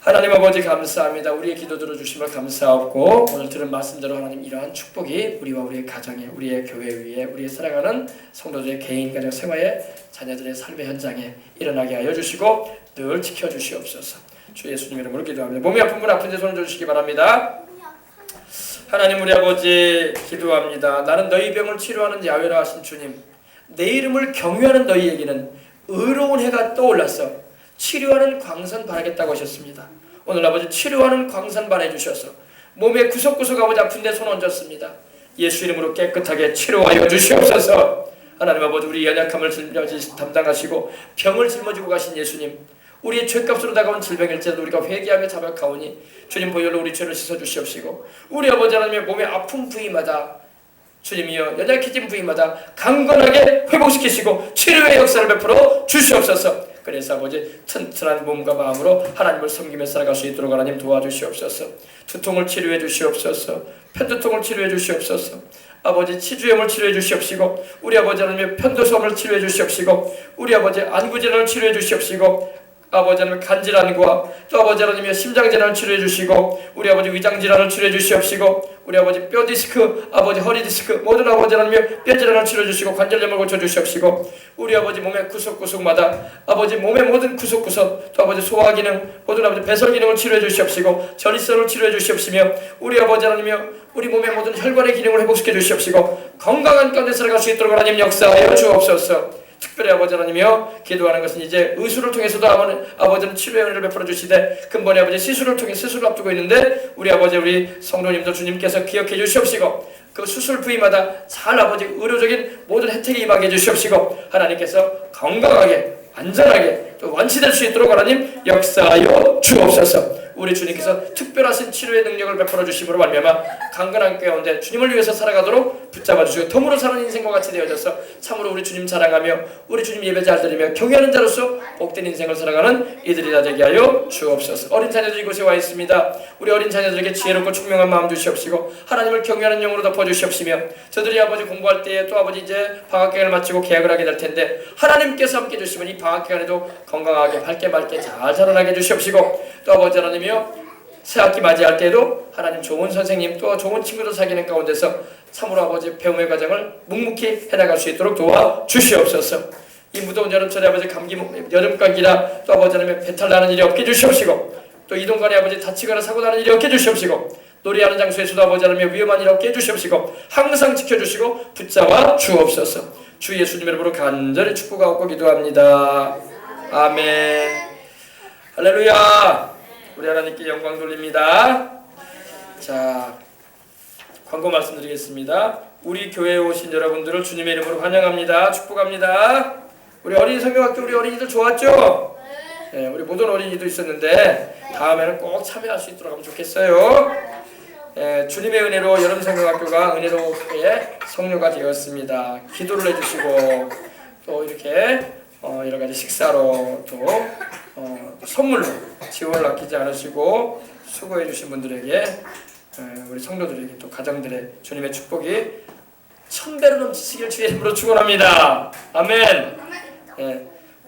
하나님 아버지 감사합니다. 우리의 기도 들어주심을 감사하고 오늘 들은 말씀대로 하나님 이러한 축복이 우리와 우리의 가정에, 우리의 교회 위에, 우리의 사랑하는 성도들의 개인 가정 생활에, 자녀들의 삶의 현장에 일어나게 하여 주시고 늘 지켜주시옵소서. 주 예수님 이름으로 기도합니다. 몸이 아픈 분 아픈 데 손을 주시기 바랍니다. 하나님 우리 아버지 기도합니다. 나는 너희 병을 치료하는 야훼라 하신 주님, 내 이름을 경외하는 너희에게는 의로운 해가 떠올랐어 치료하는 광선 바라겠다고 하셨습니다. 오늘 아버지 치료하는 광선 바라 주셔서 몸에 구석구석 아버지 아픈데 손 얹었습니다. 예수 이름으로 깨끗하게 치료하여 주시옵소서. 하나님 아버지 우리 연약함을 담당하시고 병을 짊어지고 가신 예수님, 우리의 죄값으로 다가온 질병일지라도 우리가 회개하며 자백하오니 주님 보혈로 우리 죄를 씻어주시옵시고 우리 아버지 하나님의 몸의 아픈 부위마다 주님이여 연약해진 부위마다 강건하게 회복시키시고 치료의 역사를 베풀어 주시옵소서. 그래서 아버지 튼튼한 몸과 마음으로 하나님을 섬기며 살아갈 수 있도록 하나님 도와주시옵소서. 두통을 치료해 주시옵소서. 편두통을 치료해 주시옵소서. 아버지 치주염을 치료해 주시옵시고 우리 아버지 하나님의 편도소음을 치료해 주시옵시고 우리 아버지 안구질환을 치료해 주시옵시고 아버지 하나님 간질환과 또 아버지 하나님의 심장질환을 치료해 주시고 우리 아버지 위장질환을 치료해 주시옵시고 우리 아버지 뼈디스크, 아버지 허리디스크 모든 아버지 하나님의 뼈질환을 치료해 주시고 관절염을 고쳐 주시옵시고 우리 아버지 몸의 구석구석마다 아버지 몸의 모든 구석구석 또 아버지 소화기능 모든 아버지 배설기능을 치료해 주시옵시고 전이성을 치료해 주시옵시며 우리 아버지 하나님이여 우리 몸의 모든 혈관의 기능을 회복시켜 주시옵시고 건강한 가운데 살아갈 수 있도록 하나님 역사하여 주옵소서. 특별히 아버지 하나님이여 기도하는 것은 이제 의술을 통해서도 아버지는 치료의 은혜를 베풀어 주시되 근본의 아버지 시술을 통해 수술을 앞두고 있는데 우리 아버지 우리 성도님도 주님께서 기억해 주시옵시고 그 수술 부위마다 잘 아버지 의료적인 모든 혜택이 임하게 해주시옵시고 하나님께서 건강하게 안전하게 또 완치될 수 있도록 하나님 역사하여 주옵소서. 우리 주님께서 특별하신 치료의 능력을 베풀어 주심으로 말미암아 강건한 교회 가운데 주님을 위해서 살아가도록 붙잡아 주시고 덤으로 사는 인생과 같이 되어져서 참으로 우리 주님 사랑하며 우리 주님 예배 잘 드리며 경외하는 자로서 복된 인생을 살아가는 이들이 다 되게 하여 주옵소서. 어린 자녀들이 이곳에 와 있습니다. 우리 어린 자녀들에게 지혜롭고 총명한 마음 주시옵시고 하나님을 경외하는 영으로 덮어 주시옵시며 저들이 아버지 공부할 때에 또 아버지 이제 방학기간을 마치고 개학을 하게 될 텐데 하나님께서 함께 주시면 이 방학기간에도 건강하게 밝게 맑게 잘 자라나게 주시옵시고 또 아버지 하나님이여 새학기 맞이할 때에도 하나님 좋은 선생님 또 좋은 친구들 사귀는 가운데서 참으로 아버지 배움의 과정을 묵묵히 해나갈 수 있도록 도와 주시옵소서. 이 무더운 여름철에 아버지 감기 여름 감기라 또 아버지 하나님 배탈 나는 일이 없게 주시옵시고 또 이동간에 아버지 다치거나 사고 나는 일이 없게 주시옵시고 놀이하는 장소에서도 아버지 하나님 위험한 일 없게 해주시옵시고 항상 지켜주시고 붙잡아 주옵소서. 주 예수님 이름으로 간절히 축복하고 기도합니다. 아멘. 할렐루야. 우리 하나님께 영광 돌립니다. 자, 광고 말씀드리겠습니다. 우리 교회에 오신 여러분들을 주님의 이름으로 환영합니다. 축복합니다. 우리 어린이 성경학교 우리 어린이들 좋았죠? 네, 우리 모든 어린이도 있었는데 다음에는 꼭 참여할 수 있도록 하면 좋겠어요. 주님의 은혜로 여름 성경학교가 은혜롭게 성료가 되었습니다. 기도를 해주시고 또 이렇게 여러 가지 식사로 또 선물로 지원을 아끼지 않으시고 수고해 주신 분들에게 우리 성도들에게 또 가정들의 주님의 축복이 천배로 넘치시길 주의 이름으로 축원합니다. 아멘.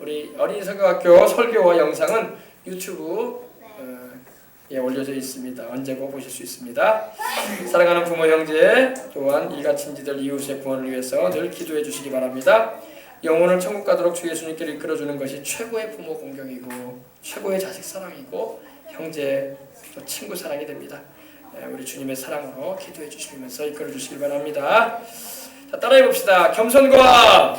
우리 어린이 성경학교 설교와 영상은 유튜브 예, 올려져 있습니다. 언제고 보실 수 있습니다. 사랑하는 부모 형제 또한 일가친지들 이웃의 구원을 위해서 늘 기도해 주시기 바랍니다. 영혼을 천국 가도록 주 예수님께로 이끌어주는 것이 최고의 부모 공경이고 최고의 자식 사랑이고 형제 또 친구 사랑이 됩니다. 예, 우리 주님의 사랑으로 기도해 주시면서 이끌어 주시기 바랍니다. 자, 따라해 봅시다. 겸손과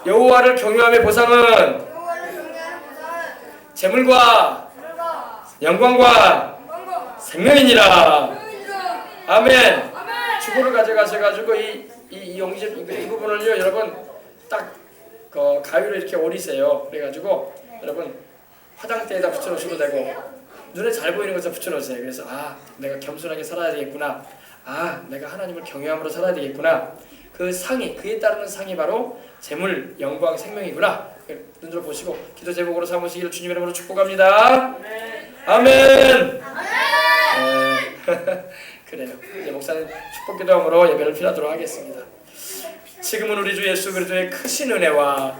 여호와를 경외함의 보상은 재물과 영광과 생명이니라. 아멘. 주보를 가져가셔가지고 이 부분을요 여러분 딱 가위로 이렇게 오리세요. 그래가지고 여러분 화장대에다 붙여놓으셔도 되고 눈에 잘 보이는 곳에 붙여놓으세요. 그래서 내가 겸손하게 살아야 되겠구나. 내가 하나님을 경외함으로 살아야 되겠구나. 그 상이 그에 따르는 상이 바로 재물, 영광, 생명이구나. 눈으로 보시고 기도 제목으로 삼으시기를 주님의 이름으로 축복합니다. 아멘. 그래요. 이제 목사님 축복 기도함으로 예배를 피하도록 하겠습니다. 지금은 우리 주 예수 그리스도의 크신 은혜와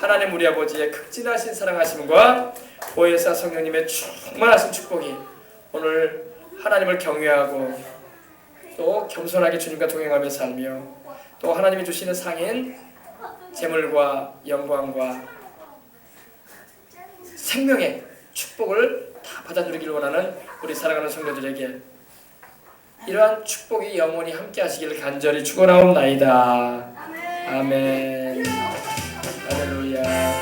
하나님 우리 아버지의 극진하신 사랑하심과 보혜사 성령님의 충만하신 축복이 오늘 하나님을 경외하고 또 겸손하게 주님과 동행하며 살며 또 하나님이 주시는 상인 재물과 영광과 생명의 축복을 다 받아 누리기를 원하는 우리 사랑하는 성도들에게 이러한 축복이 영원히 함께 하시기를 간절히 축원하옵나이다. 아멘. 할렐루야.